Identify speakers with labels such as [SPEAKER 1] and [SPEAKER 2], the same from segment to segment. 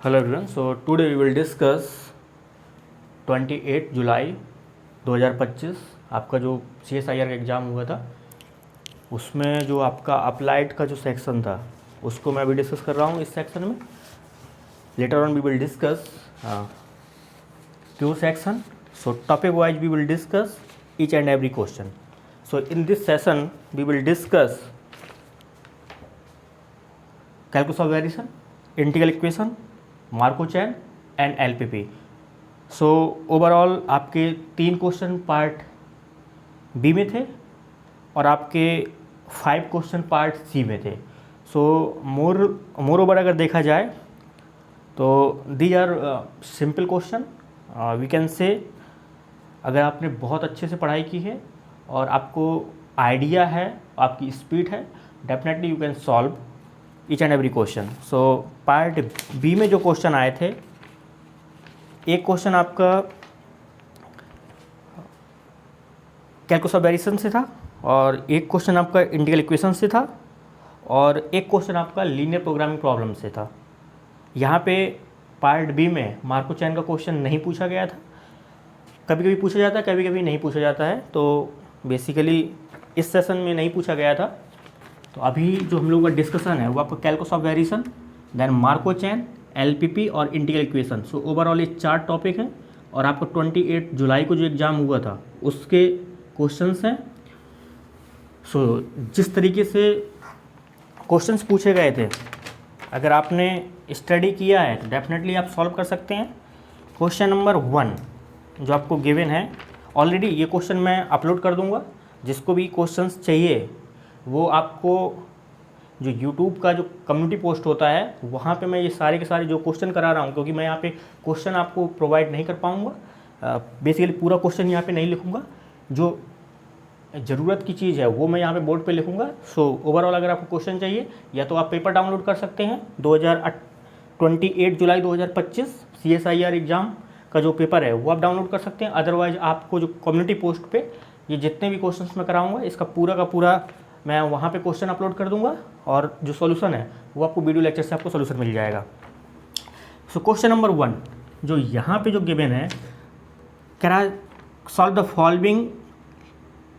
[SPEAKER 1] Hello everyone. So today we will discuss 28 जुलाई 2025 आपका जो CSIR का एग्ज़ाम हुआ था उसमें जो आपका अप्लाइड का जो सेक्शन था उसको मैं अभी डिस्कस कर रहा हूँ इस सेक्शन में. Later on we will discuss Q section. So topic wise we will discuss each and every question. So in this session we will discuss calculus of variation, integral equation, Marco chain and LPP. So overall आपके 3 question part B में थे और आपके 5 question part सी में थे. सो more over अगर देखा जाए तो these are simple question. We can say अगर आपने बहुत अच्छे से पढ़ाई की है और आपको आइडिया है, आपकी स्पीड है, definitely you can solve each and every question. So part B में जो क्वेश्चन आए थे, एक क्वेश्चन आपका कैलकुलस ऑफ वेरिएशन से था और एक क्वेश्चन आपका इंटीग्रल इक्वेशन से था और एक क्वेश्चन आपका लीनियर प्रोग्रामिंग प्रॉब्लम से था. यहाँ पे पार्ट बी में मार्को चैन का क्वेश्चन नहीं पूछा गया था. कभी कभी पूछा जाता है, कभी कभी नहीं पूछा जाता है. तो बेसिकली इस सेशन में नहीं पूछा गया था. तो अभी जो हम लोगों का डिस्कशन है वो आपका calculus of variation, then Markov chain, LPP और इंटीग्रल इक्वेशन. सो ओवरऑल ये 4 टॉपिक हैं और आपको 28 जुलाई को जो एग्ज़ाम हुआ था उसके क्वेश्चंस हैं. सो जिस तरीके से क्वेश्चंस पूछे गए थे, अगर आपने स्टडी किया है तो डेफिनेटली आप सॉल्व कर सकते हैं. क्वेश्चन नंबर 1 जो आपको गिवन है, ऑलरेडी ये क्वेश्चन मैं अपलोड कर दूंगा. जिसको भी क्वेश्चंस चाहिए वो आपको जो YouTube का जो कम्युनिटी पोस्ट होता है वहाँ पे मैं ये सारे के सारे जो क्वेश्चन करा रहा हूँ, क्योंकि मैं यहाँ पे क्वेश्चन आपको प्रोवाइड नहीं कर पाऊँगा. बेसिकली पूरा क्वेश्चन यहाँ पे नहीं लिखूँगा, जो ज़रूरत की चीज़ है वो मैं यहाँ पे बोर्ड पे लिखूँगा. सो ओवरऑल अगर आपको क्वेश्चन चाहिए या तो आप पेपर डाउनलोड कर सकते हैं 28 जुलाई 2025 CSIR एग्ज़ाम का जो पेपर है वो आप डाउनलोड कर सकते हैं. अदरवाइज आपको जो कम्युनिटी पोस्ट पे ये जितने भी क्वेश्चन मैं कराऊँगा इसका पूरा का पूरा मैं वहाँ पे क्वेश्चन अपलोड कर दूंगा और जो सॉल्यूशन है वो आपको वीडियो लेक्चर से आपको सॉल्यूशन मिल जाएगा. सो क्वेश्चन नंबर 1 जो यहाँ पे जो गिवन है, करा solve the following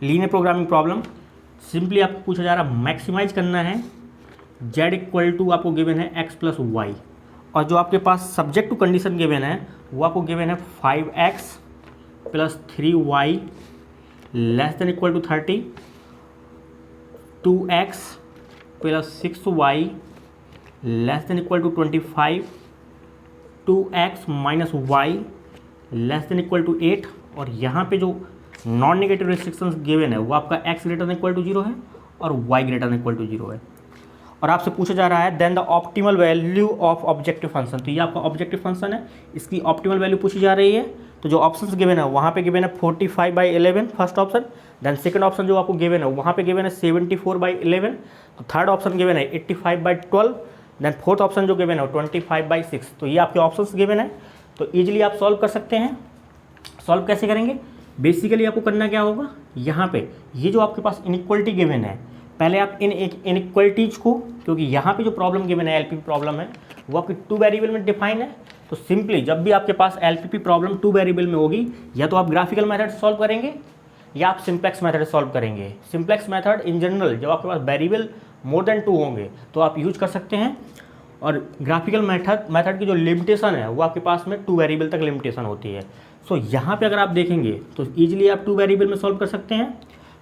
[SPEAKER 1] linear programming problem. Simply आपको पूछा जा रहा है मैक्सिमाइज करना है z इक्वल टू आपको गिवन है x प्लस वाई, और जो आपके पास सब्जेक्ट टू कंडीशन गिवन है वो आपको गिवन है 5x plus 3y less than equal to 30, 2x plus 6y less than equal to 25, 2x minus y less than equal to 8. और यहाँ पे जो नॉन नेगेटिव रेस्ट्रिक्शंस गिवन है वो आपका x greater than equal to 0 है और y greater than equal to 0 है. और आपसे पूछा जा रहा है then the optimal value of objective function. तो ये आपका ऑब्जेक्टिव फंक्शन है, इसकी ऑप्टिमल वैल्यू पूछी जा रही है. तो जो ऑप्शंस गिवन है वहाँ पे गिवन है 45/11 first option. Then second option जो आपको गिवन है वहाँ पे गिवन है 74/11. तो थर्ड ऑप्शन गिवन है 85/12. देन फोर्थ ऑप्शन जो गिवन है 25/6. तो ये आपके ऑप्शंस गिवन है. तो ईजिली आप सॉल्व कर सकते हैं. सॉल्व कैसे करेंगे? बेसिकली आपको करना क्या होगा, यहाँ पे ये जो आपके पास इनइक्वलिटी गिवन है, पहले आप इन इनइक्वलिटीज़ को, क्योंकि यहाँ पे जो प्रॉब्लम गिवन है एलपीपी प्रॉब्लम है वो आपकी 2 वेरिएबल में डिफाइन है. तो सिंपली जब भी आपके पास एलपीपी प्रॉब्लम 2 वेरिएबल में होगी, या तो आप ग्राफिकल मेथड सॉल्व करेंगे या आप सिंप्लेक्स मेथड सॉल्व करेंगे. सिंप्लेक्स मेथड इन जनरल जब आपके पास वेरिएबल मोर देन 2 होंगे तो आप यूज कर सकते हैं, और ग्राफिकल मेथड की जो लिमिटेशन है वो आपके पास में 2 वेरिएबल तक लिमिटेशन होती है. सो यहाँ पे अगर आप देखेंगे तो ईजिली आप 2 वेरिएबल में सॉल्व कर सकते हैं.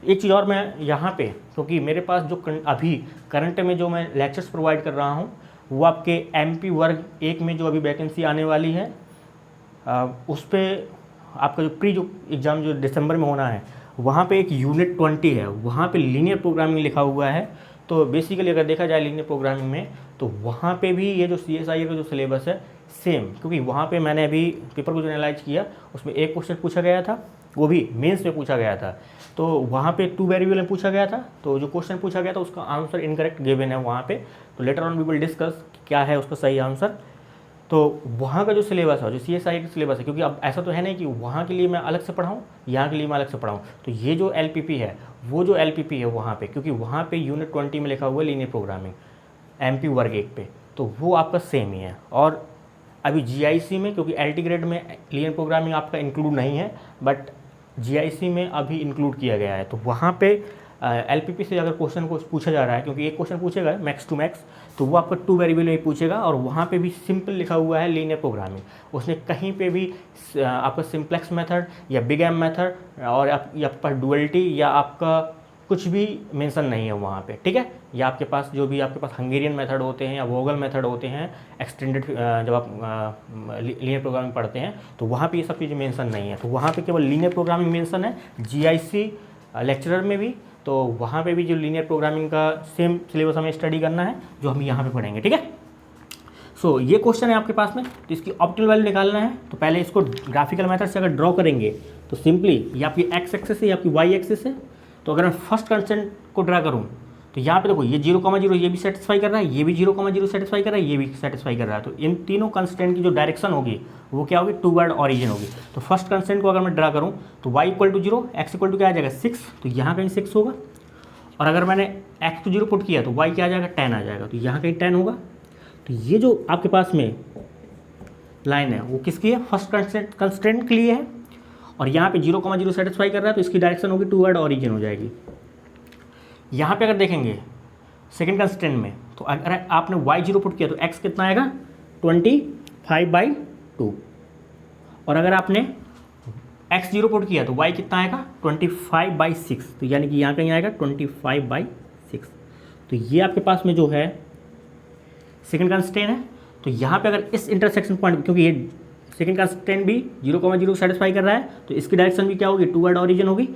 [SPEAKER 1] एक चीज़ और मैं यहाँ पे, क्योंकि मेरे पास जो अभी करंट में जो मैं लेक्चर्स प्रोवाइड कर रहा हूँ वो आपके MP वर्ग 1 में जो अभी वैकेंसी आने वाली है उस पर आपका जो प्री जो एग्ज़ाम जो दिसंबर में होना है वहाँ पे एक यूनिट 20 है, वहाँ पे लीनियर प्रोग्रामिंग लिखा हुआ है. तो बेसिकली अगर देखा जाए लीनियर प्रोग्रामिंग में तो वहाँ पे भी ये जो CSIR का जो सिलेबस है सेम, क्योंकि वहाँ पे मैंने अभी पेपर को जो एनालाइज किया उसमें एक क्वेश्चन पूछा गया था, वो भी मेंस में पूछा गया था. तो वहाँ पे 2 वेरिएबल में पूछा गया था. तो जो क्वेश्चन पूछा गया था उसका आंसर इनकरेक्ट गिवन है वहाँ पे. तो later on we will discuss क्या है उसका सही आंसर. तो वहाँ का जो सिलेबस है, जो CSIR का सिलेबस है, क्योंकि अब ऐसा तो है नहीं कि वहाँ के लिए मैं अलग से पढ़ाऊँ, यहाँ के लिए मैं अलग से पढ़ाऊँ. तो ये जो LPP है वो जो LPP है वहाँ पे, क्योंकि वहाँ पे यूनिट 20 में लिखा हुआ है लीनियर प्रोग्रामिंग MP वर्ग 1 पे, तो वो आपका सेम ही है. और अभी जीआईसी में, क्योंकि एलटी ग्रेड में लीनियर प्रोग्रामिंग आपका इंक्लूड नहीं है, बट जीआईसी में अभी इंक्लूड किया गया है। तो वहाँ पे एलपीपी से अगर क्वेश्चन को पूछा जा रहा है, क्योंकि एक क्वेश्चन पूछेगा मैक्स टू मैक्स, तो वो आपका 2 वेरिएबल में पूछेगा, और वहाँ पे भी सिंपल लिखा हुआ है लीनियर प्रोग्रामिंग। उसने कहीं पे भी आपका सिंप्लेक्स मेथड या बिग एम मेथड और या आपका डुअलिटी या आपका कुछ भी मेंशन नहीं है वहाँ पे, ठीक है। या आपके पास जो भी आपके पास हंगेरियन मेथड होते हैं या वोगल मेथड होते हैं एक्सटेंडेड, जब आप लीनियर प्रोग्रामिंग पढ़ते हैं तो वहाँ पे ये सब चीज़ें मेंशन नहीं है। तो वहाँ पे केवल लीनियर प्रोग्रामिंग मेंशन है, जीआईसी लेक्चरर में भी। तो वहाँ पे भी जो लीनियर प्रोग्रामिंग का सेम सिलेबस हमें स्टडी करना है जो हम यहाँ पे पढ़ेंगे, ठीक है। सो ये क्वेश्चन है आपके पास में, तो इसकी ऑप्टिमल वैल्यू निकालना है। तो पहले इसको ग्राफिकल मेथड से अगर ड्रॉ करेंगे तो सिंपली ये आपकी एक्स एक्सिस है, ये आपकी वाई एक्सिस है। तो अगर मैं फर्स्ट कंस्टेंट को ड्रा करूँ तो यहाँ पे देखो ये 0,0 ये भी सेटिस्फाई कर रहा है, ये भी 0,0 सेटिस्फाई कर रहा है, ये भी सेटिस्फाई कर रहा है। तो इन तीनों कंस्टेंट की जो डायरेक्शन होगी वो क्या होगी, टूवर्ड ऑरिजिन होगी। तो फर्स्ट कंस्टेंट को अगर मैं ड्रा करूँ तो y = 0, x = क्या आ जाएगा 6, तो यहाँ कहीं 6 होगा। और अगर मैंने x को 0 पुट किया तो y क्या आ जाएगा 10 आ जाएगा, तो यहाँ कहीं 10 होगा। तो ये जो आपके पास में लाइन है वो किसकी है, फर्स्ट कंस्टेंट के लिए है। और यहाँ पे 0,0 सेटिस्फाई कर रहा है तो इसकी डायरेक्शन होगी टूवर्ड ऑरिजिन हो जाएगी। यहाँ पे अगर देखेंगे सेकंड कंस्टेंट में तो अगर आपने y0 पुट किया तो x कितना आएगा 25/2। और अगर आपने x0 पुट किया तो y कितना आएगा 25/6, तो यानी कि यहाँ कहीं आएगा 25/6। तो ये आपके पास में जो है सेकंड कंस्टेंट है। तो यहाँ पे अगर इस इंटरसेक्शन पॉइंट, क्योंकि ये सेकंड कंस्टेंट भी 0,0 सेटिस्फाई कर रहा है तो इसकी डायरेक्शन भी क्या होगी टूवर्ड ऑरिजिन होगी।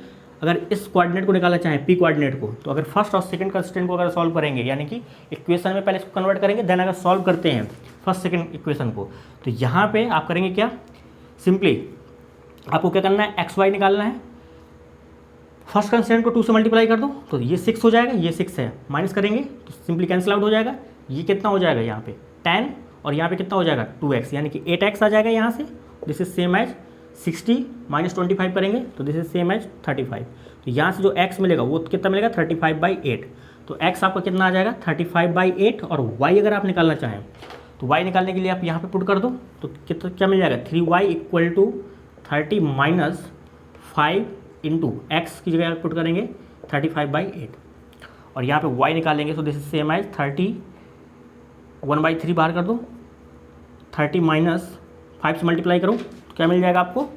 [SPEAKER 1] अगर इस कोऑर्डिनेट को निकालना चाहें पी कोऑर्डिनेट को, तो अगर फर्स्ट और सेकंड कंस्टेंट को अगर सॉल्व करेंगे, यानी कि इक्वेशन में पहले इसको कन्वर्ट करेंगे, देन अगर सॉल्व करते हैं फर्स्ट सेकंड इक्वेशन को, तो यहाँ पे आप करेंगे क्या, सिंपली आपको क्या करना है, एक्स वाई निकालना है। फर्स्ट कंस्टेंट को 2 से मल्टीप्लाई कर दो तो ये 6 हो जाएगा, ये 6 है, माइनस करेंगे तो सिंपली कैंसिल आउट हो जाएगा। ये कितना हो जाएगा यहाँ पे 10, और यहाँ पे कितना हो जाएगा 2x, यानी कि 8x आ जाएगा यहाँ से। दिस इज सेम एज 60 - 25 करेंगे तो दिस इज सेम एज 35। तो यहाँ से जो x मिलेगा वो कितना मिलेगा 35/8। तो x आपका कितना आ जाएगा 35/8। और y अगर आप निकालना चाहें तो y निकालने के लिए आप यहाँ पे पुट कर दो तो कितना क्या मिल जाएगा 3y = 30 - 5 इंटू एक्स की जगह पुट करेंगे 35/8। और यहाँ पे y निकालेंगे तो दिस इज सेम एज 30, 1/3 बाहर कर दो, 30 - 5 से मल्टीप्लाई करो तो क्या मिल जाएगा आपको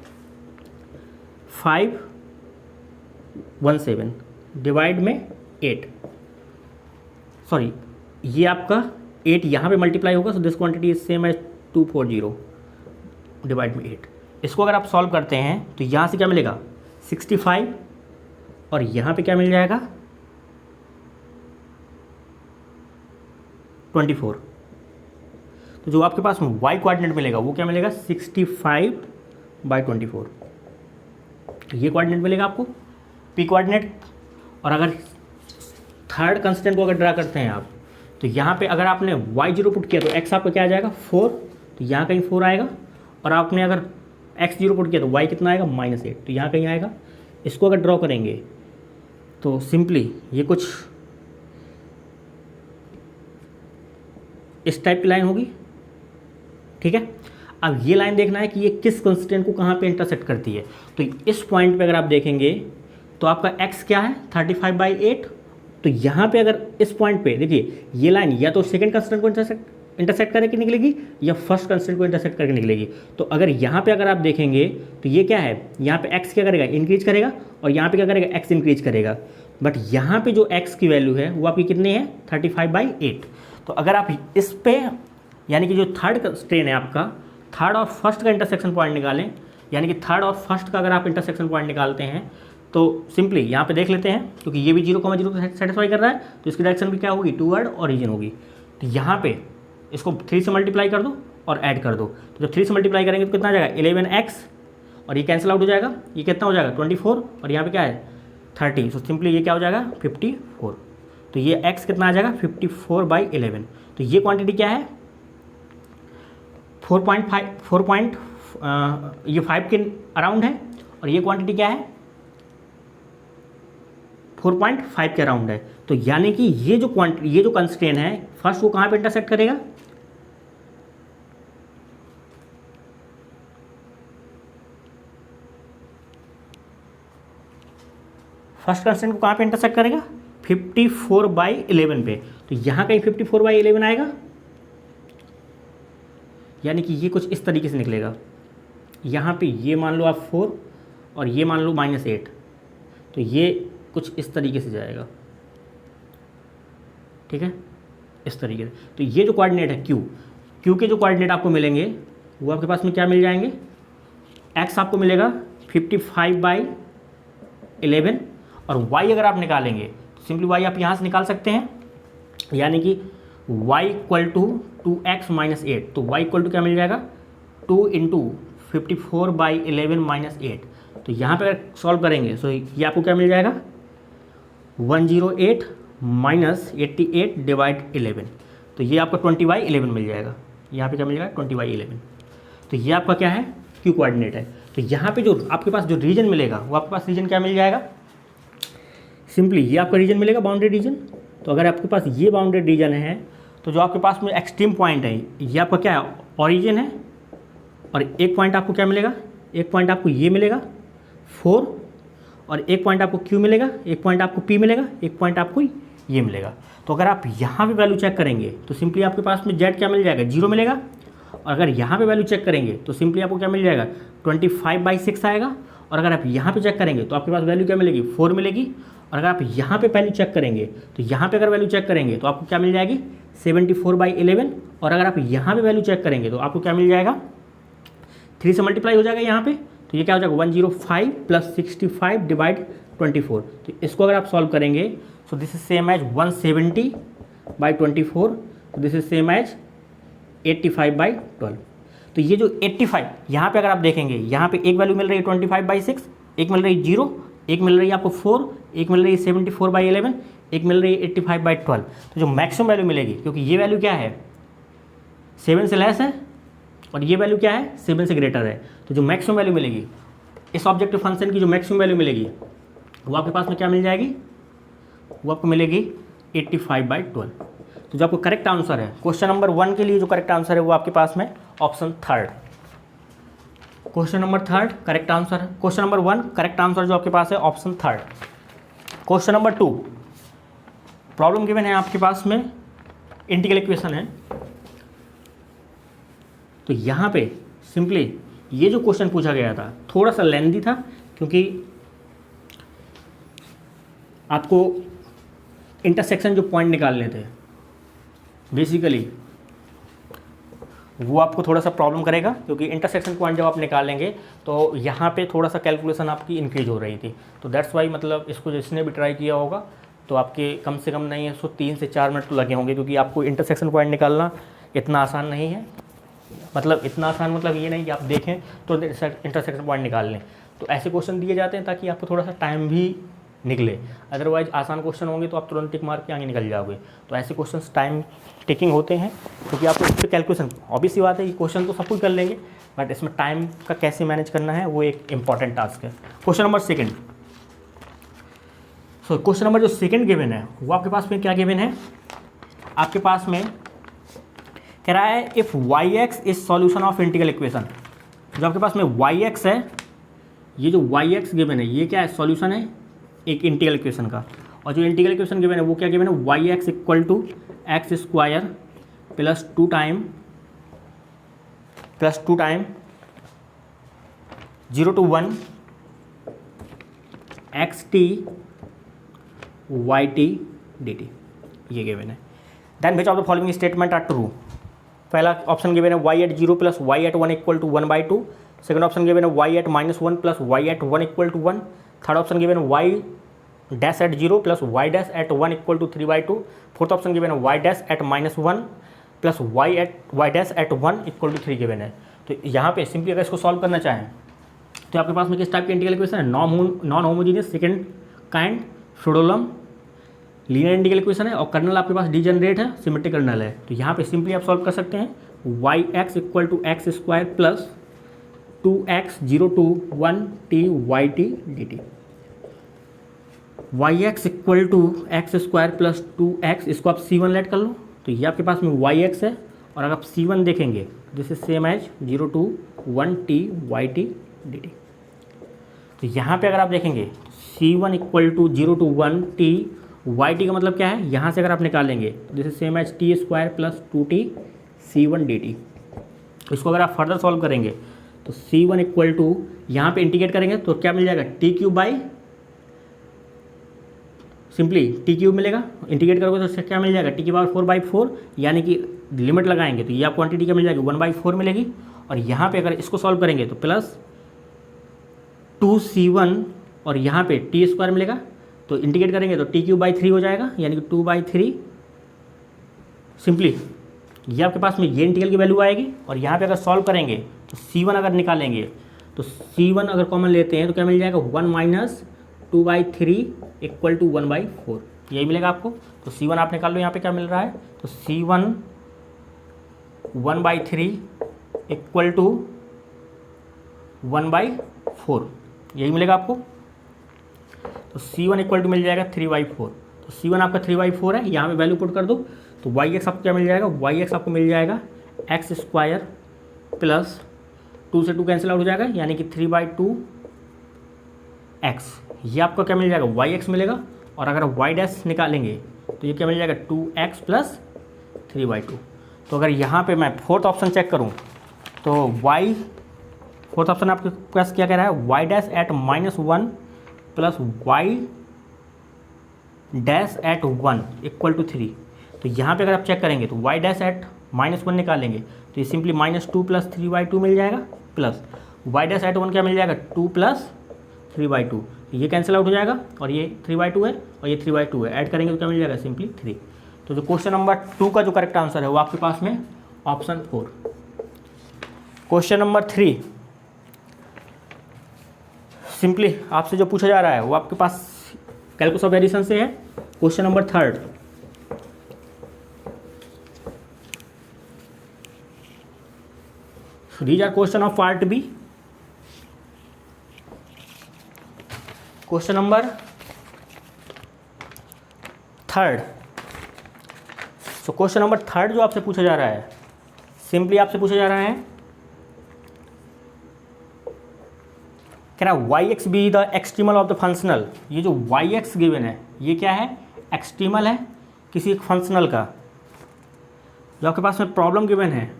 [SPEAKER 1] 517 डिवाइड में 8, सॉरी ये आपका 8 यहाँ पे मल्टीप्लाई होगा। So this quantity is same as 240 divide में 8। इसको अगर आप सॉल्व करते हैं तो यहाँ से क्या मिलेगा 65, और यहाँ पे क्या मिल जाएगा 24। तो जो आपके पास y कोऑर्डिनेट मिलेगा वो क्या मिलेगा 65/24। ये कोऑर्डिनेट मिलेगा आपको p कोऑर्डिनेट। और अगर थर्ड कंस्टेंट को अगर ड्रा करते हैं आप तो यहाँ पे अगर आपने y0 पुट किया तो x आपका क्या आ जाएगा 4, तो यहाँ कहीं 4 आएगा। और आपने अगर x0 पुट किया तो y कितना आएगा -8, तो यहाँ कहीं आएगा। इसको अगर ड्रॉ करेंगे तो सिंपली ये कुछ इस टाइप की लाइन होगी, ठीक है। अब ये लाइन देखना है कि ये किस कंस्टेंट को कहाँ पे इंटरसेक्ट करती है। तो इस पॉइंट पे अगर आप देखेंगे तो आपका x क्या है 35/8। तो यहाँ पे अगर इस पॉइंट पे देखिए ये लाइन या तो सेकंड कंस्टेंट को इंटरसेक्ट करके निकलेगी या फर्स्ट कंस्टेंट को इंटरसेक्ट करके निकलेगी। तो अगर यहाँ पे अगर आप देखेंगे तो ये क्या है, यहाँ पे x क्या करेगा इंक्रीज करेगा, और यहाँ पे क्या करेगा x इंक्रीज करेगा। बट यहाँ पे जो x की वैल्यू है वो आपकी कितनी है 35/8। तो अगर आप इस पे यानी कि जो थर्ड कंस्ट्रेंट है आपका, थर्ड और फर्स्ट का इंटरसेक्शन पॉइंट निकालें, यानी कि थर्ड और फर्स्ट का अगर आप इंटरसेक्शन पॉइंट निकालते हैं तो सिंपली यहाँ पे देख लेते हैं, क्योंकि ये भी 0,0 सेटिस्फाई कर रहा है तो इसकी डायरेक्शन भी क्या होगी टूवर्ड ऑरिजिन होगी। तो यहाँ पे इसको 3 से मल्टीप्लाई कर दो और ऐड कर दो। तो जब 3 से मल्टीप्लाई करेंगे तो कितना आ जाएगा 11x, और ये कैंसिल आउट हो जाएगा, ये कितना हो जाएगा 24, और यहाँ पे क्या है 30। तो सिंपली ये क्या हो जाएगा 54। तो ये x कितना आ जाएगा 54/11। तो ये क्वांटिटी क्या है 4.5 ये 5 के अराउंड है, और ये क्वांटिटी क्या है 4.5 के अराउंड है। तो यानी कि ये जो कंस्ट्रेंट है फर्स्ट वो कहाँ पे इंटरसेक्ट करेगा, फर्स्ट कंस्टेंट को कहाँ पे इंटरसेक्ट करेगा, 54/11 पे, तो यहाँ कहीं 54/11 आएगा, यानी कि ये कुछ इस तरीके से निकलेगा। यहाँ पे ये मान लो आप 4 और ये मान लो -8, तो ये कुछ इस तरीके से जाएगा, ठीक है, इस तरीके से। तो ये जो कोऑर्डिनेट है क्यू के जो कोऑर्डिनेट आपको मिलेंगे वो आपके पास में क्या मिल जाएंगे, एक्स आपको मिलेगा 55/11 और वाई अगर आप निकालेंगे तो सिंपली वाई आप यहाँ से निकाल सकते हैं, यानी कि y = 2x - 8, तो y = क्या मिल जाएगा 2 × 54/11 - 8, तो यहाँ पे अगर सॉल्व करेंगे तो ये आपको क्या मिल जाएगा 108 - 88/11, तो ये आपका 20/11 मिल जाएगा, यहाँ पे क्या मिल जाएगा 20/11, तो ये आपका क्या है क्यू कोऑर्डिनेट है। तो यहाँ पे जो आपके पास जो रीजन मिलेगा वो आपके पास रीजन क्या मिल जाएगा, सिंपली ये आपका रीजन मिलेगा बाउंड्री रीजन। तो अगर आपके पास ये बाउंड्री रीजन है तो जो आपके पास में एक्सट्रीम पॉइंट है ये आपका क्या है ओरिजिन है, और एक पॉइंट आपको क्या मिलेगा, एक पॉइंट आपको ये मिलेगा 4, और एक पॉइंट आपको Q मिलेगा, एक पॉइंट आपको P मिलेगा, एक पॉइंट आपको ये मिलेगा। तो अगर आप यहाँ पे वैल्यू चेक करेंगे तो सिंपली आपके पास में Z क्या मिल जाएगा 0 मिलेगा, और अगर यहाँ पे वैल्यू चेक करेंगे तो सिंपली आपको क्या मिल जाएगा 25/6 आएगा, और अगर आप यहाँ पे चेक करेंगे तो आपके पास वैल्यू क्या मिलेगी 4 मिलेगी, और अगर आप यहाँ पे वैल्यू चेक करेंगे तो यहाँ पे अगर वैल्यू चेक करेंगे तो आपको क्या मिल जाएगी 74/11, और अगर आप यहाँ पे वैल्यू चेक करेंगे तो आपको क्या मिल जाएगा 3 से मल्टीप्लाई हो जाएगा यहाँ पे, तो ये क्या हो जाएगा 105 + 65/24, तो इसको अगर आप सॉल्व करेंगे तो this is same as 170/24, this is same as 85/12। तो ये जो 85 यहाँ पे अगर आप देखेंगे यहाँ पे एक वैल्यू मिल रही है 25/6, एक मिल रही है 0, एक मिल रही है आपको 4, एक मिल रही है 74/11, एक मिल रही है 85/12। तो जो मैक्सिमम वैल्यू मिलेगी, क्योंकि ये वैल्यू क्या है 7 से लेस है और ये वैल्यू क्या है 7 से ग्रेटर है, तो जो मैक्सिमम वैल्यू मिलेगी इस ऑब्जेक्टिव फंक्शन की जो मैक्सिमम वैल्यू मिलेगी वो आपके पास में क्या मिल जाएगी, वो आपको मिलेगी 85/12। तो जो आपको करेक्ट आंसर है क्वेश्चन नंबर 1 के लिए जो करेक्ट आंसर है वो आपके पास में option 3, question number 3 correct answer है। क्वेश्चन नंबर 1 करेक्ट आंसर जो आपके पास है option 3। Question number 2 problem given है आपके पास में इंटीग्रल इक्वेशन है। तो यहाँ पे सिंपली ये जो क्वेश्चन पूछा गया था थोड़ा सा लेंदी था, क्योंकि आपको इंटरसेक्शन जो पॉइंट निकालने थे बेसिकली वो आपको थोड़ा सा प्रॉब्लम करेगा, क्योंकि इंटरसेक्शन पॉइंट जब आप निकालेंगे तो यहाँ पे थोड़ा सा कैलकुलेशन आपकी इंक्रीज हो रही थी। तो दैट्स वाई मतलब इसको जिसने भी ट्राई किया होगा तो आपके कम से कम नहीं है सो 3 से 4 मिनट तो लगे होंगे, क्योंकि आपको इंटरसेक्शन पॉइंट निकालना इतना आसान नहीं है। मतलब इतना आसान मतलब ये नहीं कि आप देखें तो इंटरसेक्शन पॉइंट निकाल लें, तो ऐसे क्वेश्चन दिए जाते हैं ताकि आपको थोड़ा सा टाइम भी निकले। अदरवाइज आसान क्वेश्चन होंगे तो आप तुरंत टिक मार के आगे निकल जाओगे। तो ऐसे क्वेश्चंस टाइम टेकिंग होते हैं, क्योंकि आपको इस पर कैलकुलेशन ऑब्वियस सी बात है कि क्वेश्चन तो सब कुछ कर लेंगे, बट इसमें टाइम का कैसे मैनेज करना है वो एक इंपॉर्टेंट टास्क है। Question number 2, so question number जो 2 गिवन है वो आपके पास में क्या गिवन है, आपके पास में कह रहा है if yx is solution of integral equation. जो आपके पास में yx है, ये जो yx गिवन है ये क्या है सॉल्यूशन है एक इंटीग्रल इक्वेशन का, और जो इंटीग्रल इक्वेशन गिवन है वो क्या गिवन है yx = x² + 2 time 0 to 1 xt yt dt, ये गिवन है। Then which of the following statement are true. पहला ऑप्शन गिवन है y at 0 + y at 1 = 1/2। Second option given है y at -1 + y at 1 = 1। Third option given है y dash at 0 + y dash at 1 = 3/2। Fourth option given है y dash at -1 + y dash at 1 = 3 given है। तो यहाँ पे simply अगर इसको solve करना चाहें तो आपके पास में किस टाइप की इंटीग्रल इक्वेशन है, non homogeneous second kind Fredholm linear integral equation है, और कर्नल आपके पास डीजेनरेट है, सिमेट्रिक कर्नल है। तो यहाँ पे सिंपली आप सॉल्व कर सकते हैं yx = x² + 2x 0 to 1 t yt dt। yx = x² + 2x, इसको आप c1 लेट कर लो, तो ये आपके पास में yx है, और अगर आप c1 देखेंगे this is same as 0 to 1 t yt dt। तो यहाँ पे अगर आप देखेंगे C1 equal to 0 to 1 t, y t का मतलब क्या है, यहाँ से अगर आप निकालेंगे तो this is same as t square plus 2t C1 dt। इसको अगर आप फर्दर सॉल्व करेंगे तो C1 इक्वल टू, यहाँ पे इंटीग्रेट करेंगे तो क्या मिल जाएगा, T cube by simply T cube मिलेगा, इंटीग्रेट करोगे तो उससे क्या मिल जाएगा, टी की पावर 4/4, यानी कि लिमिट लगाएंगे तो ये आप क्वांटिटी क्या मिल जाएगी 1/4 मिलेगी। और यहाँ पे अगर इसको सॉल्व करेंगे तो प्लस 2C1 और यहाँ पे टी स्क्वायर मिलेगा, तो इंटीग्रेट करेंगे तो टी क्यूब बाई 3 हो जाएगा, यानी कि 2/3 सिंपली ये आपके पास में ये इंटीग्रल की वैल्यू आएगी। और यहाँ पे अगर सॉल्व करेंगे तो C1 अगर निकालेंगे तो C1 अगर कॉमन लेते हैं तो क्या मिल जाएगा 1 माइनस 2/3 इक्वल टू 1/4, यही मिलेगा आपको। तो C1 आप निकाल लो, यहाँ पे क्या मिल रहा है, तो C1 1/3 इक्वल टू 1/4, यही मिलेगा आपको। तो C1 इक्वल टू मिल जाएगा 3/4, तो C1 आपका 3/4 है, यहाँ पे वैल्यू पुट कर दो तो YX आपको क्या मिल जाएगा, YX आपको मिल जाएगा एक्स स्क्वायर प्लस 2 से 2 कैंसिल आउट हो जाएगा, यानी कि 3/2x, ये आपको क्या मिल जाएगा YX मिलेगा। और अगर Y डैश निकालेंगे तो ये क्या मिल जाएगा 2x प्लस 3/2। तो अगर यहाँ पे मैं फोर्थ ऑप्शन चेक करूँ तो फोर्थ ऑप्शन आपके पास क्या कह रहा है, Y dash at -1 plus Y dash at 1 equal to 3। तो यहाँ पे अगर आप चेक करेंगे तो Y डैश एट -1 निकालेंगे तो ये सिंपली -2 प्लस 3/2 मिल जाएगा, प्लस Y डैश एट 1 क्या मिल जाएगा 2 प्लस 3/2, ये कैंसिल आउट हो जाएगा और ये 3/2 है और ये 3/2 है, ऐड करेंगे तो क्या मिल जाएगा सिंपली 3। तो जो क्वेश्चन नंबर 2 का जो करेक्ट आंसर है वो आपके पास में ऑप्शन 4। क्वेश्चन नंबर 3 सिंपली आपसे जो पूछा जा रहा है वो आपके पास कैलकुलस ऑफ एडिशन से है। Question number 3, these are question of part B। Question number 3, so question number 3 जो आपसे पूछा जा रहा है, सिंपली आपसे पूछा जा रहा है कह रहा YX be the extremal of the functional. ये जो YX गिवन है ये क्या है, एक्सट्रीमल है किसी एक फंक्शनल का। जो आपके पास में प्रॉब्लम गिवन है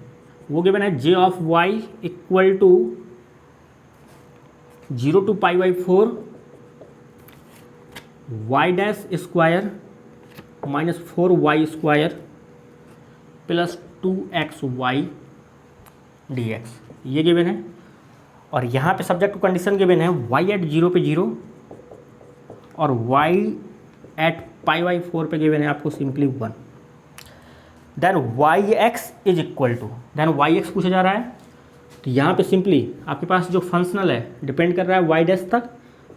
[SPEAKER 1] वो गिवन है J of Y equal to 0 to π/4 y dash square minus 4y square plus 2xy dx, ये गिवन है। और यहाँ पे सब्जेक्ट टू कंडीशन गिवन है y एट 0 पे 0 और y एट π/4 पे गिवन है आपको simply 1। Then YX is equal to, then YX पूछा जा रहा है तो यहाँ पे सिंपली आपके पास जो फंक्शनल है डिपेंड कर रहा है y डैश तक,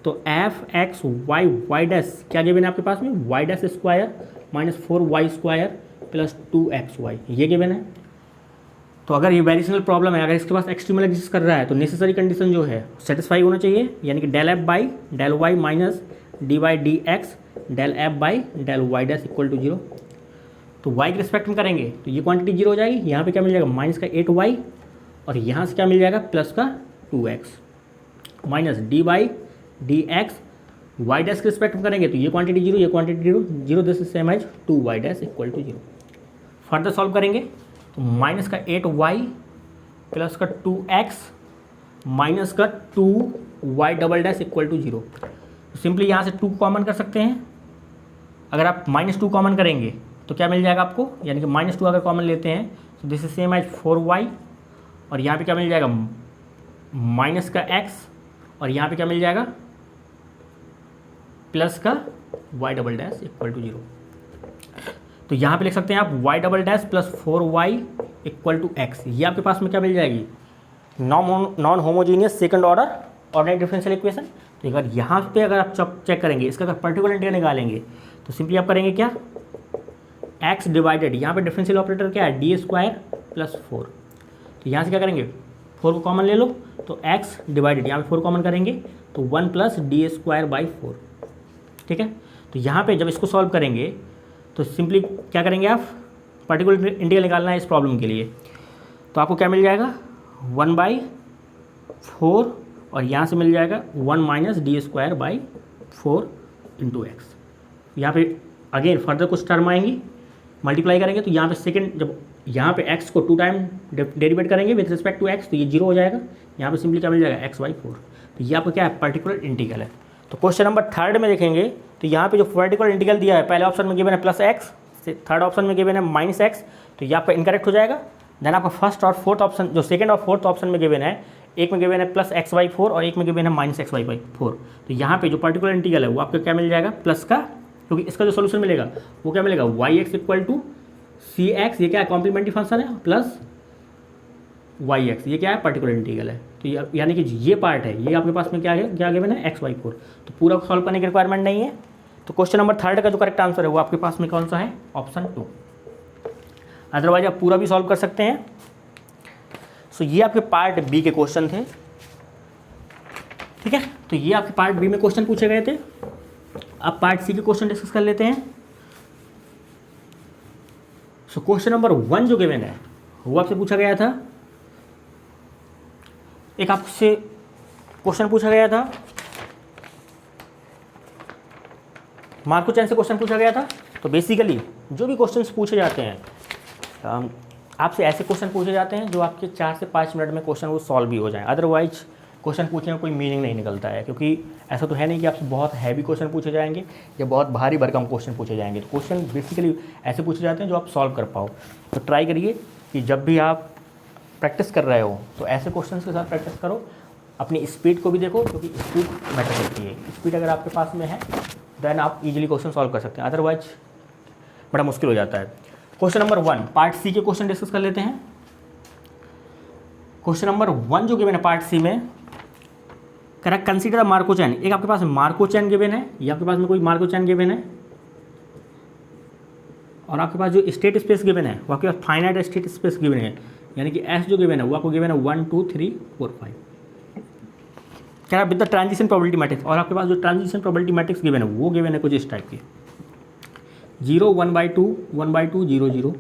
[SPEAKER 1] तो fxy y डैश क्या गिवन है आपके पास में y dash square minus 4y square plus 2xy, ये गिवन है। तो अगर ये वेरिएशनल प्रॉब्लम है, अगर इसके पास एक्सट्रीमल एग्जिस्ट कर रहा है तो नेसेसरी कंडीशन जो है सेटिस्फाई होना चाहिए, यानी कि del f by del y minus dy/dx del f by del y dash equal to 0। तो y के रिस्पेक्ट में करेंगे तो ये क्वांटिटी 0 हो जाएगी, यहाँ पे क्या मिल जाएगा माइनस का 8y और यहाँ से क्या मिल जाएगा प्लस का 2x minus dy/dx y dash के रिस्पेक्ट में करेंगे तो ये क्वांटिटी 0, ये quantity 0, this is same as 2y dash equal to 0। Further solve करेंगे तो माइनस का 8y प्लस का 2x माइनस का 2y double dash equal to 0। Simply यहाँ से 2 कॉमन कर सकते हैं। अगर आप -2 कॉमन करेंगे तो क्या मिल जाएगा आपको, यानी कि -2 अगर कॉमन लेते हैं तो this is same as 4y और यहाँ पे क्या मिल जाएगा माइनस का x और यहाँ पे क्या मिल जाएगा प्लस का y double dash equal to 0। तो यहाँ पे लिख सकते हैं आप y double dash plus 4y equal to x, ये आपके पास में क्या मिल जाएगी non homogeneous second order ordinary differential equation. तो अगर यहाँ पे अगर आप चेक करेंगे इसका अगर पर्टिकुलर इंटीग्रल निकालेंगे तो सिंपली आप करेंगे क्या, x डिवाइडेड यहाँ पे डिफरेंशियल ऑपरेटर क्या है डी स्क्वायर प्लस 4। तो यहाँ से क्या करेंगे 4 को कॉमन ले लो तो x डिवाइडेड यहाँ पे 4 कॉमन करेंगे तो 1 प्लस डी स्क्वायर बाई 4, ठीक है। तो यहाँ पे जब इसको सॉल्व करेंगे तो सिंपली क्या करेंगे आप पर्टिकुलर इंटीग्रल निकालना है इस प्रॉब्लम के लिए, तो आपको क्या मिल जाएगा 1/4 और यहाँ से मिल जाएगा 1 minus D square by 4 into x. यहाँ पे अगेन फर्दर कुछ टर्म आएंगी, मल्टीप्लाई करेंगे तो यहाँ पे सेकंड, जब यहाँ पे x को 2 टाइम डेरिवेट करेंगे विद रिस्पेक्ट टू x तो ये 0 हो जाएगा। यहाँ पे सिंपली क्या मिल जाएगा x/4। तो ये आपका क्या है, पर्टिकुलर इंटीग्रल है। तो क्वेश्चन नंबर 3 में देखेंगे तो यहाँ पे जो पर्टिकुलर इंटीग्रल दिया है, पहले ऑप्शन में गिवन है +x, थर्ड ऑप्शन में गिवन है -x, तो ये आपका इनकरेक्ट हो जाएगा। देन आपका फर्स्ट और फोर्थ ऑप्शन, जो सेकंड और फोर्थ ऑप्शन में गिवन है, एक में गिवन है +x/4 और एक में गिवन है -x/4। तो यहाँ पे जो पर्टिकुलर इंटीग्रल है वो आपका क्या मिल जाएगा, प्लस का, क्योंकि इसका जो सोल्यूशन मिलेगा वो क्या मिलेगा, y(x) = cx, ये क्या है, कॉम्प्लीमेंट्री फंक्शन है, प्लस y(x), ये क्या है, पर्टिकुलर इंटीग्रल है। तो यानी कि ये पार्ट है, ये आपके पास में क्या है, क्या गिवन है, x/4। तो पूरा सॉल्व करने की रिक्वायरमेंट नहीं है। तो क्वेश्चन नंबर 3 का जो करेक्ट आंसर है वो आपके पास में कौन सा है, ऑप्शन 2। अदरवाइज आप पूरा भी सॉल्व कर सकते हैं। सो ये आपके पार्ट बी के क्वेश्चन थे, ठीक है। तो ये आपके पार्ट बी में क्वेश्चन पूछे गए थे। अब पार्ट सी के क्वेश्चन डिस्कस कर लेते हैं। सो क्वेश्चन नंबर 1 जो गिवन है वो आपसे पूछा गया था, एक आपसे क्वेश्चन पूछा गया था, मार्को चैन से क्वेश्चन पूछा गया था। तो बेसिकली जो भी क्वेश्चंस पूछे जाते हैं, आपसे ऐसे क्वेश्चन पूछे जाते हैं जो आपके 4 से 5 मिनट में क्वेश्चन वो सॉल्व भी हो जाए। अदरवाइज क्वेश्चन पूछने में कोई मीनिंग नहीं निकलता है, क्योंकि ऐसा तो है नहीं कि आपसे बहुत हैवी क्वेश्चन पूछे जाएंगे या बहुत भारी भरकम क्वेश्चन पूछे जाएंगे। तो क्वेश्चन बेसिकली ऐसे पूछे जाते हैं जो आप सॉल्व कर पाओ। तो ट्राई करिए कि जब भी आप प्रैक्टिस कर रहे हो तो ऐसे क्वेश्चन के साथ प्रैक्टिस करो। अपनी स्पीड को भी देखो, क्योंकि स्पीड मैटर करती है। स्पीड अगर आपके पास में है देन आप इजीली क्वेश्चन सॉल्व कर सकते हैं, अदरवाइज बड़ा मुश्किल हो जाता है। क्वेश्चन नंबर 1 पार्ट सी के क्वेश्चन डिस्कस कर लेते हैं। क्वेश्चन नंबर 1 जो गिवन है पार्ट सी में, करेक्ट कंसीडर द मार्को चैन। एक आपके पास मार्को चैन गिवन है, या आपके पास में कोई मार्को चैन गिवन है, और आपके पास जो स्टेट स्पेस गिवन है वो आपके पास फाइनाइट स्टेट स्पेस गिवन है, यानी कि एस जो गिवन है वो आपको गिवन है 1 2 3 4 5, क्या with the transition probability matrix. और आपके पास जो ट्रांजिशन प्रोबेबिलिटी मैट्रिक्स गिवन है वो गिवन है कुछ इस टाइप के, 0 1/2 1/2 0 0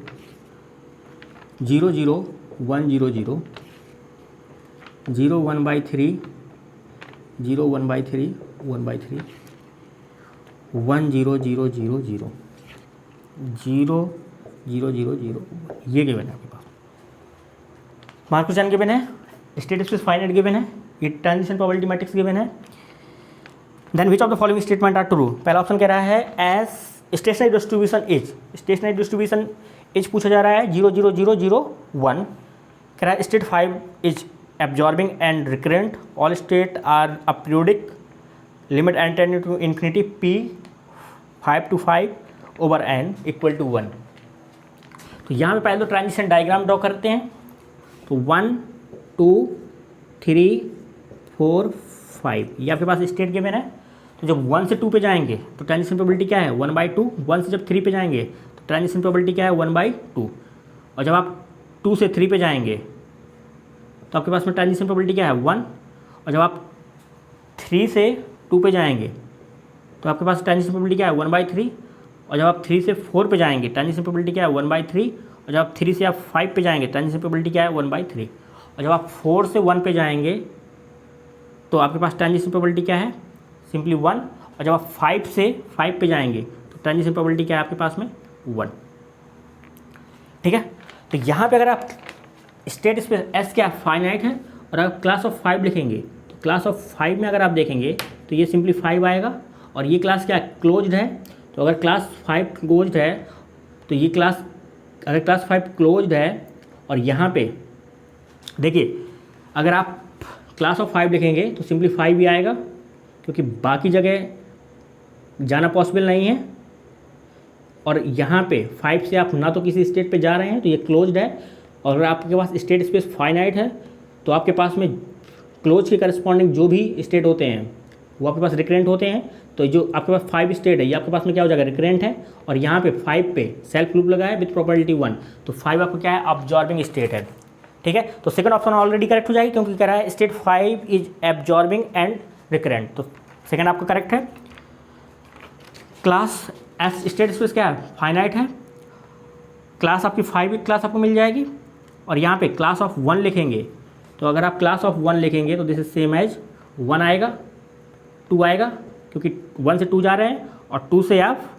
[SPEAKER 1] 0 0 1 0 0 0 1/3 0 1/3 1/3 1 0 0 0 0 0 0 0 0 ये गिवन है आपके पास। मार्को चैन गिवन है, स्टेट स्पेस फाइनाइट गिवन है, ये ट्रांजिशन प्रोबेबिलिटी मैट्रिक्स गिवन है। Then which of the following statement are true. पहला ऑप्शन कह रहा है as stationary distribution as, stationary distribution as पूछा जा रहा है 0 0 0 0 1। कह रहा है state 5 is absorbing and recurrent, all state are aperiodic, limit n tending to infinity p 5 to 5 over n equal to 1। तो यहाँ पे पहले तो ट्रांजिशन डायग्राम ड्रॉ करते हैं। तो 1 2 3 4 5 ये आपके पास स्टेट गिवन है। तो जब 1 से 2 पे जाएंगे तो ट्रांजिशन प्रोबेबिलिटी क्या है 1/2। 1 से जब 3 पे जाएंगे तो ट्रांजिशन प्रोबेबिलिटी क्या है 1/2। और जब आप 2 से 3 पे जाएंगे तो आपके पास में ट्रांजिशन प्रोबेबिलिटी क्या है 1। और जब आप 3 से 2 पे जाएंगे तो आपके पास ट्रांजिशन प्रोबेबिलिटी क्या है 1/3। और जब आप 3 से 4 पे जाएंगे ट्रांजिशन प्रोबेबिलिटी क्या है 1/3। और जब आप 3 से आप 5 पे जाएंगे ट्रांजिशन प्रोबेबिलिटी क्या है 1/3। और जब आप 4 से 1 पे जाएंगे तो आपके पास ट्रांजिशन प्रोबेबिलिटी क्या है सिंपली 1। और जब आप 5 से 5 पे जाएंगे तो ट्रांजिशन प्रोबेबिलिटी क्या है आपके पास में 1। ठीक है। तो यहाँ पे अगर आप स्टेट स्पेस एस क्या फाइनाइट है, और अगर क्लास ऑफ 5 लिखेंगे तो क्लास ऑफ 5 में अगर आप देखेंगे तो ये सिंपली 5 आएगा। और ये क्लास क्या क्लोज्ड है। तो अगर क्लास 5 क्लोज्ड है तो ये क्लास, अगर क्लास 5 क्लोज्ड है और यहाँ पे देखिए अगर आप क्लास ऑफ 5 लिखेंगे तो सिंपली 5 ही आएगा, क्योंकि बाकी जगह जाना पॉसिबल नहीं है। और यहाँ पे 5 से आप ना तो किसी स्टेट पे जा रहे हैं तो ये क्लोज्ड है। और अगर आपके पास स्टेट स्पेस फाइनाइट है तो आपके पास में क्लोज के करस्पॉन्डिंग जो भी स्टेट होते हैं वो आपके पास रिकरेंट होते हैं। तो जो आपके पास 5 स्टेट है ये आपके पास में क्या हो जाएगा रिकरेंट है। और यहाँ पे 5 पे सेल्फ लूप लगा है विथ प्रोबेबिलिटी 1, तो 5 आपको क्या है अब्जॉर्बिंग स्टेट है। ठीक है। तो सेकंड ऑप्शन ऑलरेडी करेक्ट हो जाएगी, क्योंकि कह रहा है state 5 is absorbing and recurrent. तो सेकंड आपका करेक्ट है। क्लास एस स्टेट स्पेस क्या है फाइनाइट है, क्लास आपकी 5 क्लास आपको मिल जाएगी। और यहाँ पे क्लास ऑफ 1 लिखेंगे तो अगर आप क्लास ऑफ 1 लिखेंगे तो दिस इज सेम एज 1 आएगा 2 आएगा, क्योंकि 1 से 2 जा रहे हैं और 2 से आप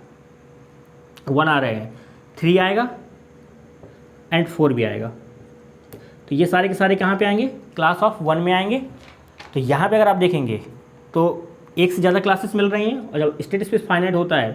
[SPEAKER 1] 1 आ रहे हैं, 3 आएगा एंड 4 भी आएगा। तो ये सारे के सारे कहाँ पे आएंगे, क्लास ऑफ 1 में आएंगे। तो यहाँ पे अगर आप देखेंगे तो एक से ज़्यादा क्लासेस मिल रही हैं, और जब स्टेट स्पेस फाइनाइट होता है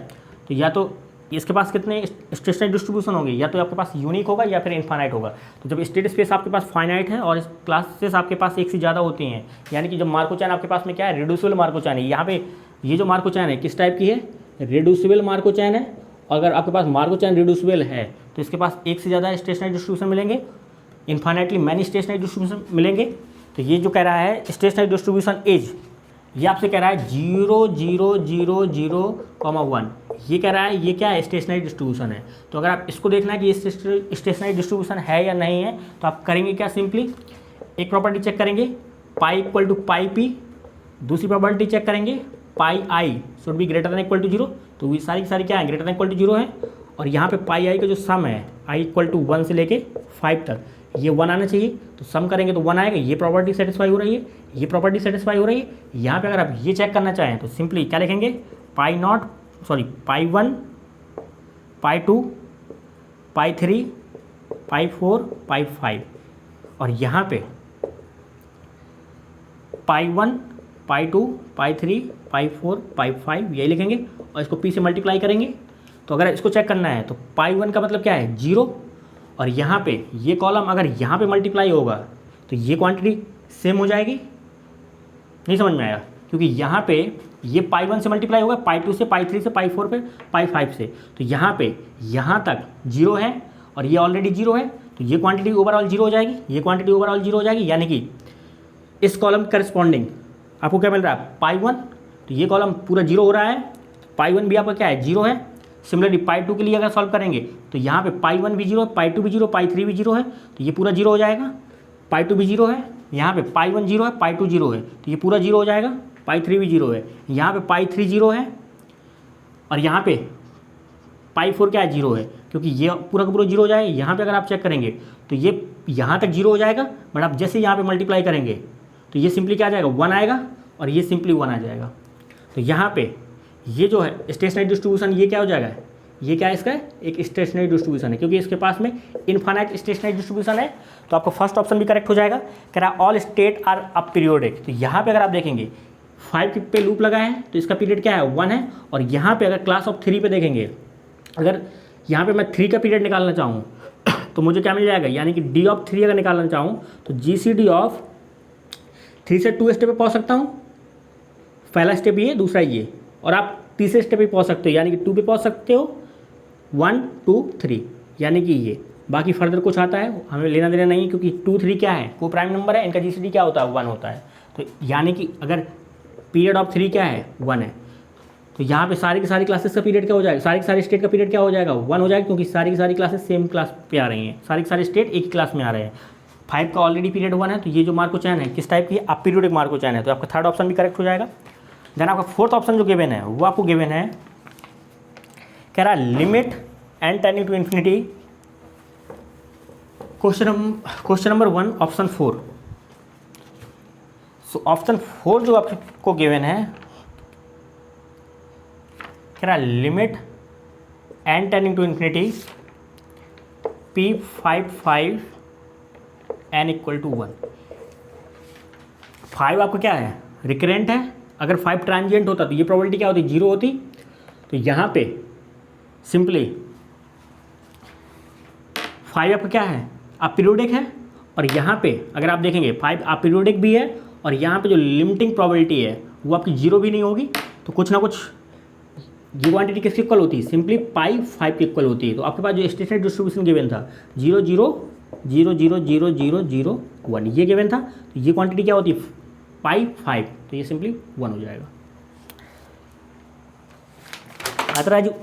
[SPEAKER 1] तो या तो इसके पास कितने स्टेशनरी डिस्ट्रीब्यूशन होंगे, या तो आपके पास यूनिक होगा या फिर इनफाइनाइट होगा। तो जब स्टेट स्पेस आपके पास फाइनाइट है और क्लासेस आपके पास एक से ज़्यादा होती हैं, यानी कि जब मार्को चैन आपके पास में क्या है, रिड्यूसिबल मार्को चैन है। यहाँ पे ये जो मार्को चैन है किस टाइप की है, रिड्यूसिबल मार्को चैन है। अगर आपके पास मार्को चैन रिड्यूसिबल है तो इसके पास एक से ज़्यादा स्टेशनरी डिस्ट्रीब्यूशन मिलेंगे, इनफाइनाइटली मैनी स्टेशनरी डिस्ट्रीब्यूशन मिलेंगे। तो ये जो कह रहा है स्टेशनरी डिस्ट्रीब्यूशन एज, ये आपसे कह रहा है 0 0 0 0, 1, ये कह रहा है ये क्या है, स्टेशनरी डिस्ट्रीब्यूशन है। तो अगर आप इसको देखना है कि ये स्टेशनरी डिस्ट्रीब्यूशन है या नहीं है, तो आप करेंगे क्या, सिंपली एक प्रॉपर्टी चेक करेंगे pi equal to pi P, दूसरी प्रॉपर्टी चेक करेंगे pi I should be greater than equal to 0। तो ये सारी की सारी क्या है, ग्रेटर देन इक्वल टू 0 है। और यहाँ पे पाई आई का जो सम है आई इक्वल टू 1 से लेके 5 तक, ये 1 आना चाहिए। तो सम करेंगे तो 1 आएगा, ये प्रॉपर्टी सेटिस्फाई हो रही है, ये प्रॉपर्टी सेटिस्फाई हो रही है। यहाँ पे अगर आप ये चेक करना चाहें तो सिंपली क्या लिखेंगे, पाई 1, पाई 2, पाई 3, पाई 4, पाई 5, और यहाँ पे पाई 1, पाई 2, पाई 3, पाई 4, पाई 5 यही लिखेंगे और इसको p से मल्टीप्लाई करेंगे। तो अगर इसको चेक करना है तो पाई 1 का मतलब क्या है, 0, और यहाँ पे ये कॉलम अगर यहाँ पे मल्टीप्लाई होगा तो ये क्वांटिटी सेम हो जाएगी। नहीं समझ में आया, क्योंकि यहाँ पे ये पाई 1 से मल्टीप्लाई होगा, पाई 2 से, पाई 3 से, पाई 4 पे, पाई 5 से। तो यहाँ पे यहाँ तक 0 है और ये ऑलरेडी 0 है, तो ये क्वांटिटी ओवरऑल 0 हो जाएगी, ये क्वांटिटी ओवरऑल 0 हो जाएगी। यानी कि इस कॉलम करस्पॉन्डिंग आपको क्या मिल रहा है, पाई 1, तो ये कॉलम पूरा 0 हो रहा है, पाई 1 भी आपका क्या है, 0 है। सिमिलरली पाई 2 के लिए अगर सॉल्व करेंगे तो यहाँ पे पाई 1 भी 0 है, पाई 2 भी 0, पाई 3 भी 0 है, तो ये पूरा 0 हो जाएगा। पाई 2 भी 0 है, यहाँ पे पाई 1 0 है, पाई 2 0 है, तो ये पूरा 0 हो जाएगा। पाई 3 भी 0 है, यहाँ पे पाई 3 0 है, और यहाँ पे पाई 4 क्या है, 0 है, क्योंकि ये पूरा का पूरा 0 हो जाएगा। यहाँ पे अगर आप चेक करेंगे तो ये यहाँ तक 0 हो जाएगा, बट आप जैसे यहाँ पे मल्टीप्लाई करेंगे तो ये सिंपली क्या आ जाएगा, 1 आएगा, और ये सिंपली 1 आ जाएगा। तो यहाँ पे ये जो है स्टेशनरी डिस्ट्रीब्यूशन, ये क्या हो जाएगा, ये क्या है, इसका एक स्टेशनरी डिस्ट्रीब्यूशन है, क्योंकि इसके पास में इनफाइनाइट स्टेशनरी डिस्ट्रीब्यूशन है। तो आपका फर्स्ट ऑप्शन भी करेक्ट हो जाएगा। कह रहा all state are aperiodic. तो यहाँ पे अगर आप देखेंगे 5 पे लूप लगा है तो इसका पीरियड क्या है, 1 है। और यहाँ पे अगर क्लास ऑफ 3 पे देखेंगे, अगर यहाँ पे मैं 3 का पीरियड निकालना चाहूँ तो मुझे क्या मिल जाएगा, यानी कि डी ऑफ 3 अगर निकालना चाहूँ तो GCD ऑफ 3 से 2 स्टेप पे पहुँच सकता हूँ। पहला स्टेप ये, दूसरा ये, और आप तीसरे स्टेप पे पहुँच सकते हो, यानी कि 2 पे पहुँच सकते हो, 1 2 3, यानी कि ये। बाकी फर्दर कुछ आता है हमें लेना देना नहीं, क्योंकि 2 3 क्या है, को प्राइम नंबर है, इनका GCD क्या होता है, 1 होता है। तो यानी कि अगर पीरियड ऑफ 3 क्या है, 1 है, तो यहाँ पे सारी की सारी क्लासेस का पीरियड क्या हो जाएगा, सारी की सारी स्टेट का पीरियड क्या हो जाएगा, 1 हो जाएगा, क्योंकि सारी की सारी क्लासेस सेम क्लास पे आ रही हैं, सारी की सारी स्टेट एक ही क्लास में आ रहे हैं। 5 का ऑलरेडी पीरियड 1 है, तो ये जो मार्को चैन है किस टाइप की है, अपीरियोडिक मार्को चैन है। तो आपका थर्ड ऑप्शन भी करेक्ट हो जाएगा। देन आपका फोर्थ ऑप्शन जो गिवन है वो आपको गिवन है, कह रहा है limit n tending to infinity. Question number 1 option 4। So option 4 जो आपको गिवन है, कह रहा है limit n tending to infinity p5 n equal to 1। 5 आपका क्या है, रिकरेंट है। अगर 5 ट्रांजिएंट होता तो ये प्रोबेबिलिटी क्या होती, 0 होती। तो यहाँ पे सिंपली 5 आपका क्या है, अपीरियोडिक है। और यहाँ पे अगर आप देखेंगे 5 अपीरियोडिक भी है, और यहाँ पे जो लिमिटिंग प्रोबेबिलिटी है वो आपकी 0 भी नहीं होगी। तो कुछ ना कुछ ये क्वांटिटी किसकी इक्वल होती है, सिंपली पाई 5 की इक्वल होती है। तो आपके पास जो स्टेशनरी डिस्ट्रीब्यूशन गिवन था 0 0 0 0 0 0 0 1, ये गिवन था। तो ये क्वांटिटी क्या होती है, पाई 5, तो ये सिंपली 1 हो जाएगा।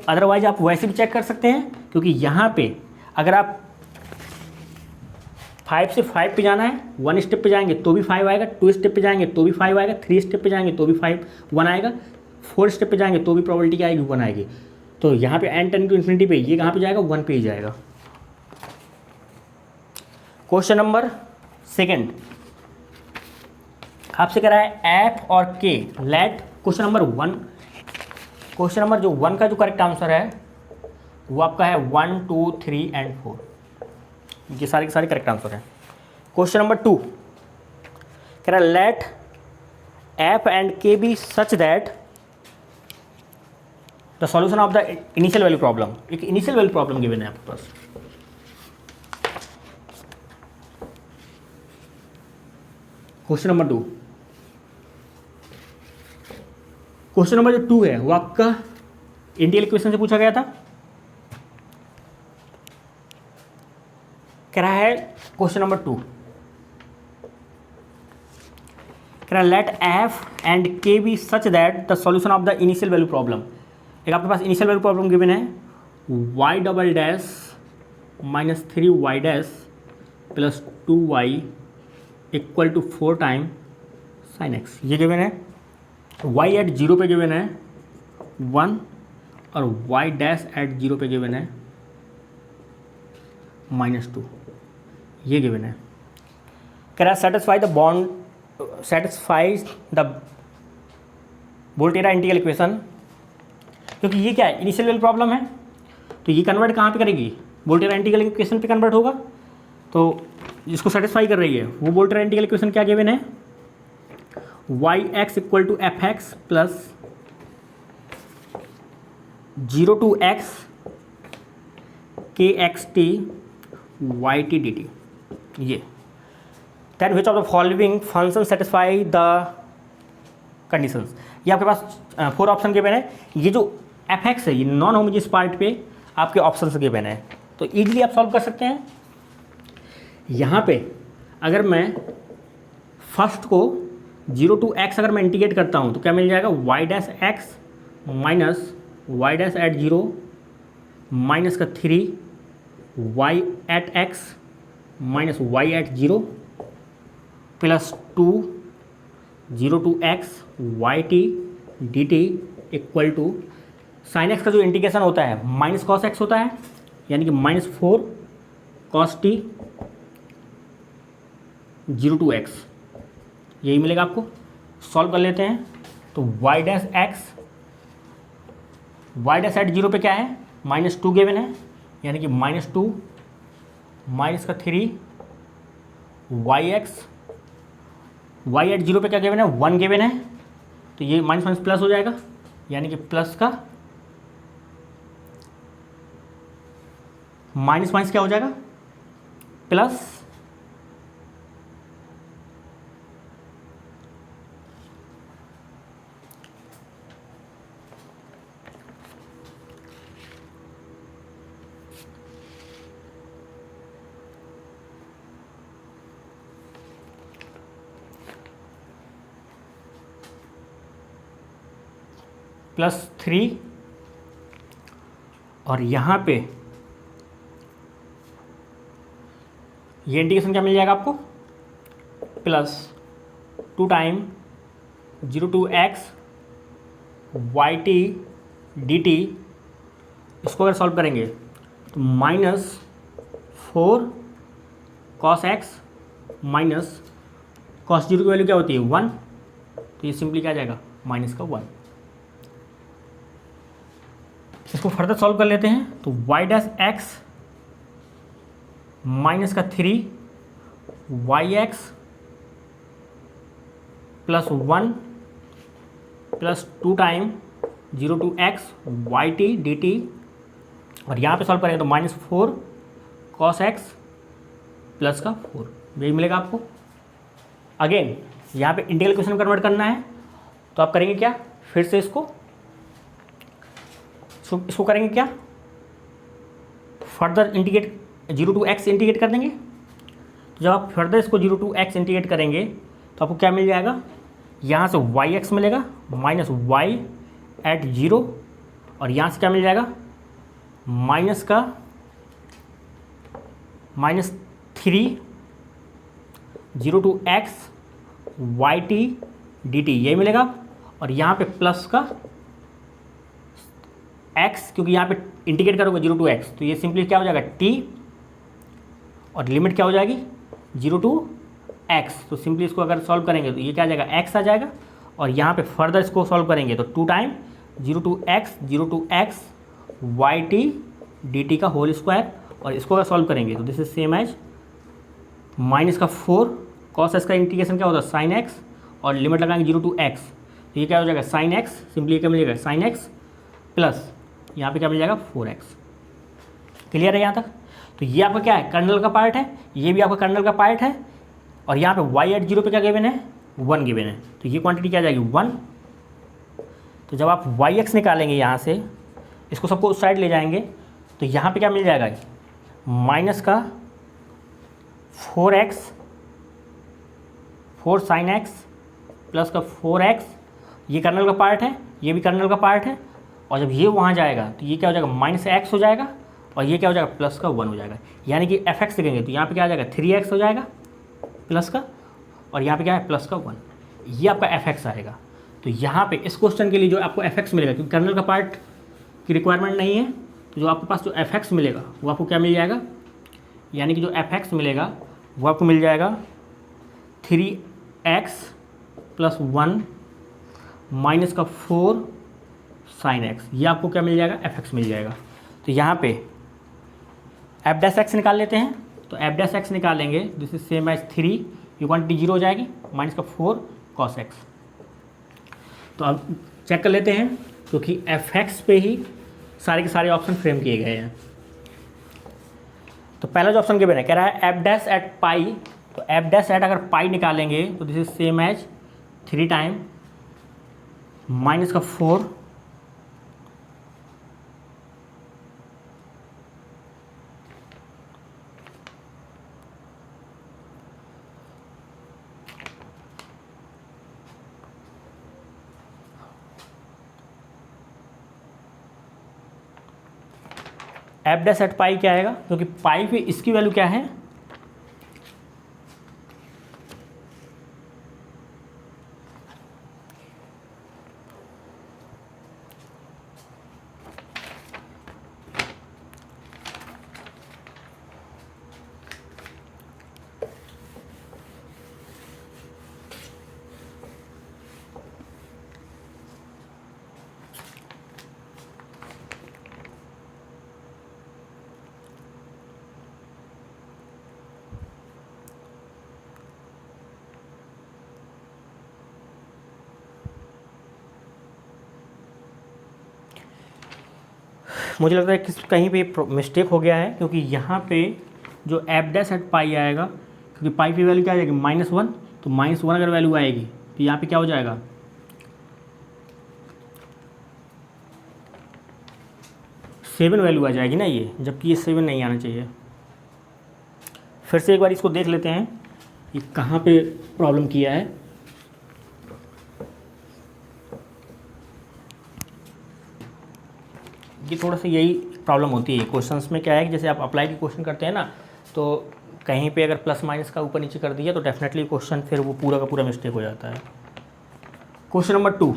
[SPEAKER 1] अदरवाइज आप वैसे भी चेक कर सकते हैं, क्योंकि यहाँ पे अगर आप 5 से 5 पे जाना है, 1 स्टेप पे जाएंगे तो भी 5 आएगा, 2 स्टेप पे जाएंगे तो भी 5 आएगा, 3 स्टेप पे जाएंगे तो भी 1 आएगा, 4 स्टेप पे जाएंगे तो भी प्रोबेबिलिटी क्या आएगी, 1 आएगी। तो यहाँ पे n टेंडिंग टू इन्फिनिटी पे ये कहाँ पे जाएगा, 1 पे ही जाएगा। क्वेश्चन नंबर 2 आपसे कह रहा है f और k let question number 1 question number जो 1 का जो करेक्ट आंसर है वो आपका है 1, 2, 3 एंड 4, ये सारे के सारे करेक्ट आंसर हैं। क्वेश्चन नंबर 2 कह रहा है let f and k be such that the solution of the initial value problem. एक इनिशियल वैल्यू प्रॉब्लम गिवन है आपके पास। क्वेश्चन नंबर 2, क्वेश्चन नंबर जो 2 है वो आपका इंटीग्रल इक्वेशन से पूछा गया था। कह रहा है क्वेश्चन नंबर 2 कह रहा है let f and k be such that the solution of the initial value problem. एक आपके पास इनिशियल वैल्यू प्रॉब्लम गिवन है y double dash minus 3y dash plus 2y equal to 4 time sine x, ये given है। y at 0 पे given है 1 और y dash at 0 पे गिवन है -2, ये गिवन है। कह रहा है satisfy the bond satisfies the Volterra integral equation, क्योंकि ये क्या है इनिशियल वैल्यू प्रॉब्लम है, तो ये कन्वर्ट कहाँ पे करेगी, वोल्टेरा इंटीग्रल इक्वेशन पे कन्वर्ट होगा। तो जिसको सेटिस्फाई कर रही है वो वोल्टेरा इंटीग्रल इक्वेशन क्या गिवन है, Y x equal to F X plus 0 to X K X T Y T D T. ये then which of the following function satisfy the conditions. ये आपके पास 4 ऑप्शन गिवन है। ये जो F x है ये नॉन होमोजेनियस पार्ट पे आपके ऑप्शन गिवन है, तो ईजिली आप सॉल्व कर सकते हैं। यहाँ पे अगर मैं फर्स्ट को 0 टू एक्स अगर मैं इंटीग्रेट करता हूँ तो क्या मिल जाएगा, y dash x minus y dash at 0 minus का 3 y at x minus y at 0 plus 2 0 to x y T D t equal to sine x का जो इंटीग्रेशन होता है माइनस कॉस एक्स होता है, यानी कि -4 कॉस टी 0 टू एक्स, यही मिलेगा आपको। सॉल्व कर लेते हैं तो y dash x y dash at 0 पे क्या है -2 गिवन है, यानी कि -2 माइनस का 3 वाई एक्स वाई एट 0 पे क्या गिवन है 1 गिवन है, तो ये माइनस माइनस प्लस हो जाएगा, यानी कि प्लस का माइनस माइनस क्या हो जाएगा प्लस +3 और यहाँ पे ये इंटीग्रेशन क्या मिल जाएगा आपको +2 time 0 to x y T D t, इसको अगर सॉल्व करेंगे तो -4 कॉस एक्स माइनस कॉस 0 की वैल्यू क्या होती है 1, तो ये सिंपली क्या आ जाएगा माइनस का 1। इसको फर्दर सॉल्व कर लेते हैं तो वाई डैश एक्स माइनस का 3 y x plus 1 plus 2 time 0 to x y T D t, और यहाँ पे सॉल्व करेंगे तो -4 कॉस एक्स प्लस का 4, यही मिलेगा आपको। अगेन यहाँ पे इंटीग्रल इक्वेशन कन्वर्ट करना है तो आप करेंगे क्या, फिर से इसको करेंगे क्या, further integrate 0 to x integrate कर देंगे। तो जब आप फर्दर इसको 0 टू एक्स इंटीग्रेट करेंगे तो आपको क्या मिल जाएगा, यहाँ से वाई एक्स मिलेगा माइनस वाई एट 0, और यहाँ से क्या मिल जाएगा माइनस का -3 0 to x y T D t, यही मिलेगा। और यहाँ पे प्लस का x, क्योंकि यहाँ पे इंटीग्रेट करोगे 0 टू एक्स तो ये सिंपली क्या हो जाएगा t, और लिमिट क्या हो जाएगी 0 टू x, तो सिंपली इसको अगर सॉल्व करेंगे तो ये क्या आ जाएगा x आ जाएगा, और यहाँ पे फर्दर इसको सॉल्व करेंगे तो 2 time zero to x y T D t का होल स्क्वायर, और इसको अगर सॉल्व करेंगे तो this is same as minus का 4 कॉस एक्स का इंटीग्रेशन क्या होता है साइन एक्स, और लिमिट लगाएंगे जीरो टू एक्स, तो ये क्या हो जाएगा साइन एक्स, सिंपली क्या मिलेगा साइन एक्स प्लस यहाँ पे क्या मिल जाएगा 4x। क्लियर है यहाँ तक? तो ये आपका क्या है कर्नल का पार्ट है, ये भी आपका कर्नल का पार्ट है, और यहाँ पे y एट जीरो पे क्या गिवन है 1 गिवन है, तो ये क्वांटिटी क्या आ जाएगी 1। तो जब आप yx निकालेंगे यहाँ से, इसको सबको उस साइड ले जाएंगे, तो यहाँ पे क्या मिल जाएगा माइनस का 4x 4 साइन एक्स प्लस का 4x, ये कर्नल का पार्ट है, ये भी कर्नल का पार्ट है, और जब ये वहाँ जाएगा तो ये क्या हो जाएगा माइनस एक्स हो जाएगा, और ये क्या हो जाएगा प्लस का 1 हो जाएगा, यानी कि एफ एक्स लिखेंगे तो यहाँ पे क्या आ जाएगा 3x हो जाएगा प्लस का, और यहाँ पे क्या है प्लस का 1, ये आपका एफ एक्स आएगा। तो यहाँ पे इस क्वेश्चन के लिए जो आपको एफ एक्स मिलेगा, क्योंकि कर्नल का पार्ट की रिक्वायरमेंट नहीं है, तो जो आपके पास जो एफ एक्स मिलेगा वो आपको क्या मिल जाएगा, यानी कि जो एफ एक्स मिलेगा वो आपको मिल जाएगा 3x प्लस 1 माइनस का 4 साइन एक्स, ये आपको क्या मिल जाएगा एफ एक्स मिल जाएगा। तो यहाँ पे एफ डैश एक्स निकाल लेते हैं, तो एफ डैश एक्स निकालेंगे दिस इज सेम एज 3, ये क्वांटिटी 0 हो जाएगी, माइनस का 4 कॉस एक्स। तो अब चेक कर लेते हैं, क्योंकि एफ एक्स पे ही सारे के सारे ऑप्शन फ्रेम किए गए हैं। तो पहला जो ऑप्शन गिवन है कह रहा है एफ डैश एट पाई, तो एफ डैश एट अगर पाई निकालेंगे तो this is same as 3 time minus का 4 एफ डैश एट पाई क्या आएगा, क्योंकि पाई पे इसकी वैल्यू क्या है मुझे लगता है कि कहीं पे मिस्टेक हो गया है, क्योंकि यहाँ पे जो एफ डैश एट पाई आएगा, क्योंकि पाई की वैल्यू क्या आ जाएगी -1, तो -1 अगर वैल्यू आएगी तो यहाँ पे क्या हो जाएगा 7 वैल्यू आ जाएगी ना ये, जबकि ये 7 नहीं आना चाहिए। फिर से एक बार इसको देख लेते हैं कि कहाँ पे प्रॉब्लम किया है। ये थोड़ा सा यही प्रॉब्लम होती है क्वेश्चंस में, क्या है कि जैसे आप अप्लाई की क्वेश्चन करते हैं ना, तो कहीं पे अगर प्लस माइनस का ऊपर नीचे कर दिया तो डेफिनेटली क्वेश्चन फिर वो पूरा का पूरा मिस्टेक हो जाता है। Question number 2,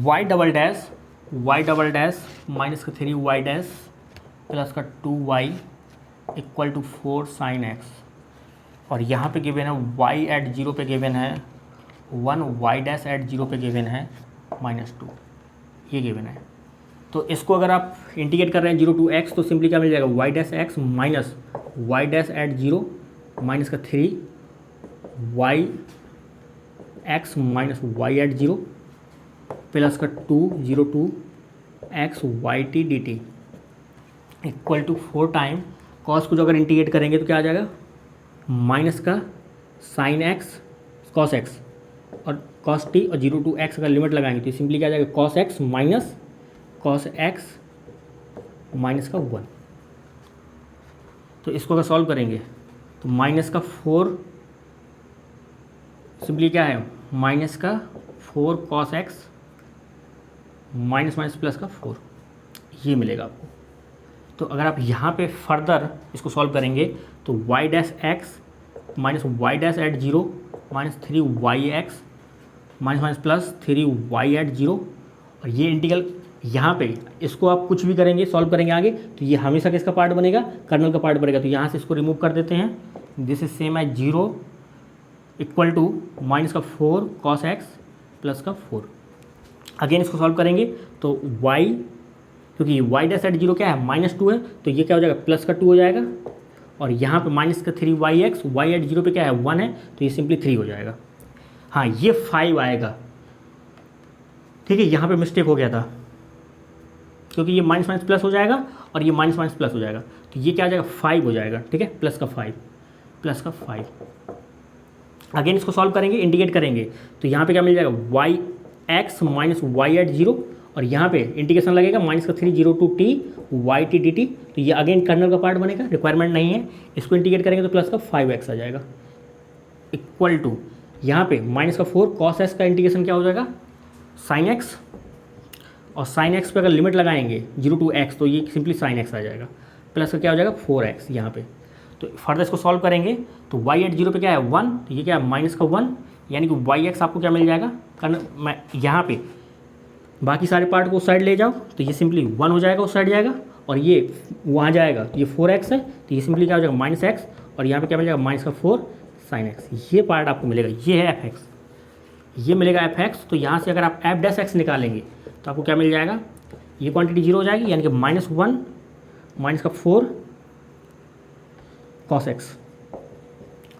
[SPEAKER 1] y double dash minus का 3y डैश प्लस का 2y equal to 4 sign x, और यहाँ पे गिवन है y एट 0 पे गिवन है 1, y डैश एट 0 पे गिवन है -2, ये गिवन है। तो इसको अगर आप इंटीग्रेट कर रहे हैं 0 टू x, तो सिंपली क्या मिल जाएगा y dash x minus y dash at 0 minus का 3y x minus y at 0 plus का 2 0 to x y T D t equal to 4 time cos को जो अगर इंटीग्रेट करेंगे तो क्या आ जाएगा माइनस का साइन एक्स कॉस एक्स और कॉस टी, और 0 टू एक्स अगर लिमिट लगाएंगे तो सिंपली क्या आ जाएगा cos x minus cos x minus का 1। तो इसको अगर सॉल्व करेंगे तो माइनस का 4 सिंपली क्या है माइनस का 4 cos x minus minus plus का 4, ये मिलेगा आपको। तो अगर आप यहाँ पे फर्दर इसको सॉल्व करेंगे तो y dash x minus y dash at 0 minus 3y x minus minus plus 3y at 0, और ये इंटीग्रल यहाँ पे इसको आप कुछ भी करेंगे सॉल्व करेंगे आगे तो ये हमेशा किसका पार्ट बनेगा कर्नल का पार्ट बनेगा। तो यहाँ से इसको रिमूव कर देते हैं, this is same as 0 equal to minus का 4 cos x प्लस का 4। अगेन इसको सॉल्व करेंगे तो y, क्योंकि y डैश एट जीरो क्या है -2 है, तो ये क्या हो जाएगा प्लस का 2 हो जाएगा, और यहाँ पे माइनस का 3yx, y एट जीरो पे क्या है 1 है, तो ये सिंपली 3 हो जाएगा। हाँ ये 5 आएगा, ठीक है, यहाँ पे मिस्टेक हो गया था, क्योंकि ये माइनस माइनस प्लस हो जाएगा और ये माइनस माइनस प्लस हो जाएगा, तो ये क्या आ जाएगा 5 हो जाएगा, ठीक है, प्लस का 5। अगेन इसको सॉल्व करेंगे, इंटीग्रेट करेंगे, तो यहाँ पे क्या मिल जाएगा y x minus y at zero, और यहाँ पे इंटीग्रेशन लगेगा माइनस का 3 0 to t Y T D t, तो ये अगेन कर्नल का पार्ट बनेगा, रिक्वायरमेंट नहीं है। इसको इंटीग्रेट करेंगे तो प्लस का 5x आ जाएगा, इक्वल टू यहाँ पे माइनस का 4 cos x का इंटीग्रेशन क्या हो जाएगा sin x, और sin x पे अगर लिमिट लगाएंगे 0 टू x तो ये सिंपली sin x आ जाएगा, प्लस का क्या हो जाएगा 4x यहाँ पे। तो फर्दर इसको सॉल्व करेंगे तो y एट जीरो पे क्या है 1, तो ये क्या है माइनस का 1, यानी कि yx आपको क्या मिल जाएगा, मैं यहाँ पे बाकी सारे पार्ट को उस साइड ले जाओ तो ये सिंपली 1 हो जाएगा, उस साइड जाएगा, और ये वहाँ जाएगा तो ये 4x है, तो ये सिंपली क्या हो जाएगा -x, और यहाँ पे क्या मिल जाएगा माइनस का 4 sin x, ये पार्ट आपको मिलेगा, ये है fx, ये मिलेगा fx। तो यहाँ से अगर आप f डैश x निकालेंगे तो आपको क्या मिल जाएगा, ये क्वांटिटी 0 हो जाएगी, यानी कि -1 माइनस का 4 cos x।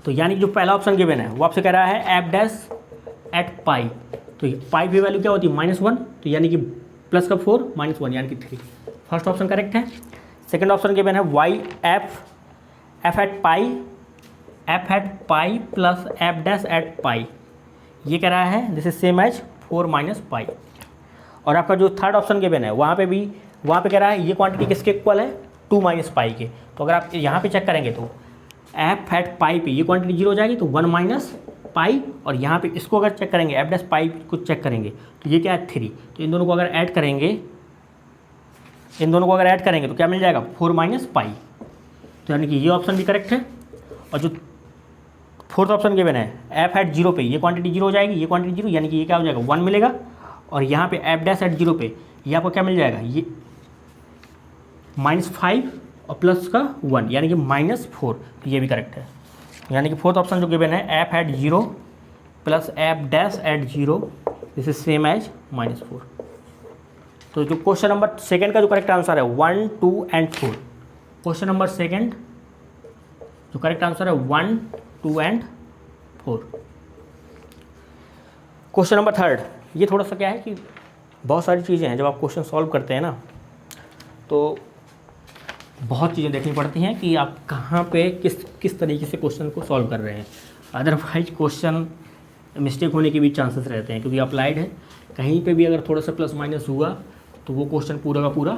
[SPEAKER 1] तो यानी कि जो पहला ऑप्शन गिवन है वो आपसे कह रहा है f डैश एट पाई, तो पाई की वैल्यू क्या होती है -1, तो यानी कि प्लस का 4 -1 यानी कि 3। फर्स्ट ऑप्शन करेक्ट है। सेकंड ऑप्शन गिवन है y f at pi plus f dash at pi, ये कह रहा है this is same as 4 minus pi. और आपका जो थर्ड ऑप्शन गिवन है वहाँ पे कह रहा है ये क्वांटिटी किसके इक्वल है 2 माइनस पाई के, तो अगर आप यहाँ पे चेक करेंगे तो एफ एट पाई पे ये क्वांटिटी 0 हो जाएगी, तो 1 माइनस पाई, और यहाँ पे इसको अगर चेक करेंगे एफ डैश पाई को चेक करेंगे तो ये क्या है 3, तो इन दोनों को अगर ऐड करेंगे तो क्या मिल जाएगा 4 माइनस पाई, तो यानी कि ये ऑप्शन भी करेक्ट है। और जो फोर्थ ऑप्शन गिवन है एफ एट जीरो पे ये क्वांटिटी 0 हो जाएगी, ये क्वांटिटी 0, यानी कि ये क्या हो जाएगा 1 मिलेगा, और यहाँ पे एफ डैश एट जीरो पे ये आपको क्या मिल जाएगा, ये -5 और प्लस का 1 यानी कि -4, तो ये भी करेक्ट है। यानी कि फोर्थ ऑप्शन जो गिवन है f at zero plus f dash at zero this is same as -4। तो जो क्वेश्चन नंबर सेकंड का जो करेक्ट आंसर है 1, 2 एंड 4, क्वेश्चन नंबर सेकंड जो करेक्ट आंसर है 1, 2 एंड 4। क्वेश्चन नंबर थर्ड, ये थोड़ा सा क्या है कि बहुत सारी चीज़ें हैं, जब आप क्वेश्चन सॉल्व करते हैं ना तो बहुत चीज़ें देखनी पड़ती हैं कि आप कहाँ पे किस तरीके से क्वेश्चन को सॉल्व कर रहे हैं, अदरवाइज क्वेश्चन मिस्टेक होने के भी चांसेस रहते हैं, क्योंकि अप्लाइड है, कहीं पे भी अगर थोड़ा सा प्लस माइनस हुआ तो वो क्वेश्चन पूरा का पूरा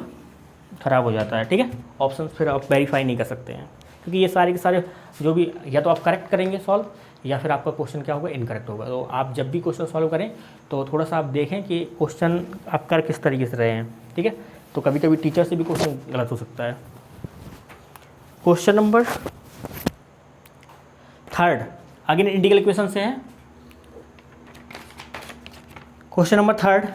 [SPEAKER 1] ख़राब हो जाता है, ठीक है। ऑप्शन फिर आप वेरीफाई नहीं कर सकते हैं, क्योंकि ये सारे के सारे जो भी या तो आप करेक्ट करेंगे सॉल्व, या फिर आपका क्वेश्चन क्या होगा इनकरेक्ट होगा। तो आप जब भी क्वेश्चन सॉल्व करें तो थोड़ा सा आप देखें कि क्वेश्चन आप कर किस तरीके से रहे हैं, ठीक है। तो कभी कभी टीचर से भी क्वेश्चन गलत हो सकता है। Question number third again integral equation से है। क्वेश्चन नंबर थर्ड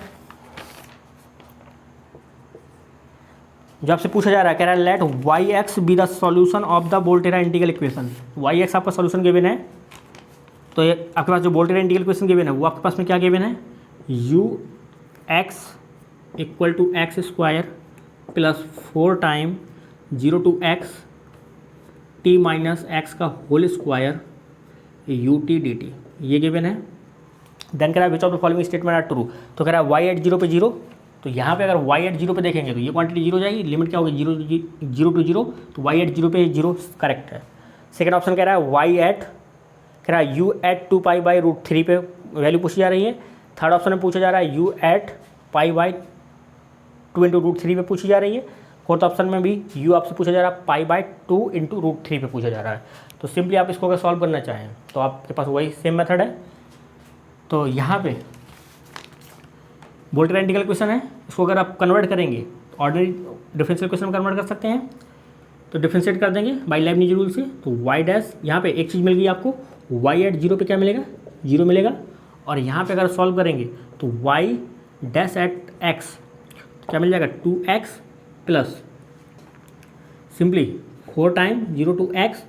[SPEAKER 1] जो आपसे पूछा जा रहा है, कह रहा है let y x be the solution of the Volterra integral equation. Y x आपका सॉल्यूशन गिवन है, तो ये आपके पास जो वोल्टेरा इंटीग्रल इक्वेशन गिवन है वो आपके पास में क्या गिवन है, U X equal to X square plus 4 time 0 to x T minus X का whole square U T D T, ये गिवन है। देन कह रहा है which of the following statement are true, तो कह रहा है वाई एट जीरो पे 0, तो यहाँ पे अगर वाई एट जीरो पे देखेंगे तो ये क्वांटिटी 0 हो जाएगी, लिमिट क्या होगी 0 टू 0, तो वाई एट जीरो पे 0 करेक्ट है। सेकंड ऑप्शन कह रहा है वाई एट, कह रहा है u at 2 pi by root 3 पे वैल्यू पूछी जा रही है। थर्ड ऑप्शन में पूछा जा रहा है u at pi by 2 into root 3 पे पूछी जा रही है। फोर्थ ऑप्शन में भी यू आपसे पूछा जा रहा है पाई बाई 2 इंटू रूट 3 पे पूछा जा रहा है। तो सिंपली आप इसको अगर सॉल्व करना चाहें तो आपके पास वही सेम मेथड है। तो यहाँ पे वोल्टेरा इंटीग्रल इक्वेशन है, इसको अगर आप कन्वर्ट करेंगे ऑर्डिनरी डिफरेंशियल इक्वेशन में कन्वर्ट कर सकते हैं, तो डिफरेंशिएट कर देंगे बाई लेबनिज़ रूल से। तो वाई डैश यहाँ पे एक चीज़ मिल गई आपको, वाई एट जीरो पे क्या मिलेगा 0 मिलेगा, और यहाँ पे अगर सॉल्व करेंगे तो वाई डैश एट एक्स क्या मिल जाएगा 2x plus simply 4 time 0 to x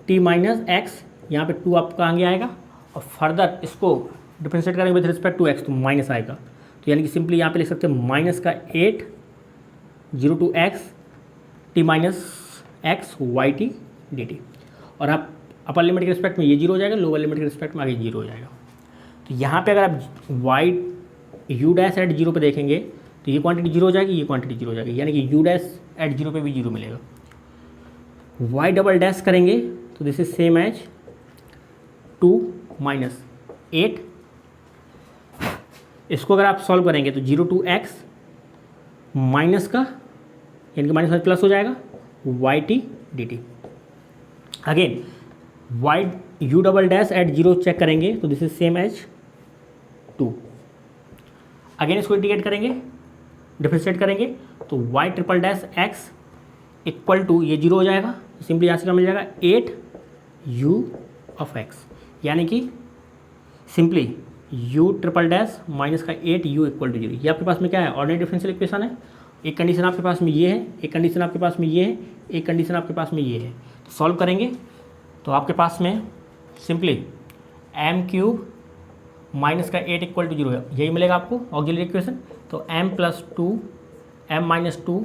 [SPEAKER 1] T minus x, यहाँ पे 2 आपका आगे आएगा, और फर्दर इसको डिफरेंशिएट करेंगे विद रिस्पेक्ट टू एक्स तो माइनस आएगा। तो यानी कि सिंपली यहाँ पे लिख सकते हैं माइनस का 8 0 to x T minus x y T D t. और आप अपर लिमिट के रिस्पेक्ट में ये 0 हो जाएगा, लोअर लिमिट के रिस्पेक्ट में आगे 0 हो जाएगा। तो यहाँ पे अगर आप वाई यू डैश एट 0 पे देखेंगे तो ये क्वांटिटी 0 हो जाएगी, ये क्वांटिटी 0 हो जाएगी, यानी कि यू डैश एट 0 पे भी 0 मिलेगा। वाई डबल डैश करेंगे तो this is same as 2 minus 8। इसको अगर आप सॉल्व करेंगे तो 0 टू एक्स माइनस का यानी कि माइनस प्लस हो जाएगा y T D t. Again y u double dash at 0 check करेंगे तो this is same as 2। Again इसको इंटीग्रेट करेंगे, डिफरेंशिएट करेंगे तो y triple dash x equal to ये 0 हो जाएगा। सिंपली यहाँ से क्या मिल जाएगा 8 यू ऑफ एक्स, यानी कि simply you triple dash minus का 8 यू इक्वल टू 0। ये आपके पास में क्या है, ऑर्डिनरी डिफरेंशियल इक्वेशन है। एक कंडीशन आपके पास में ये है, एक कंडीशन आपके पास में ये है, एक कंडीशन आपके पास में ये है। तो सॉल्व करेंगे तो आपके पास में सिंपली एम क्यूब माइनस का 8 इक्वल टू 0 है, यही मिलेगा आपको ऑक्सिलरी इक्वेशन। तो m plus 2 m minus 2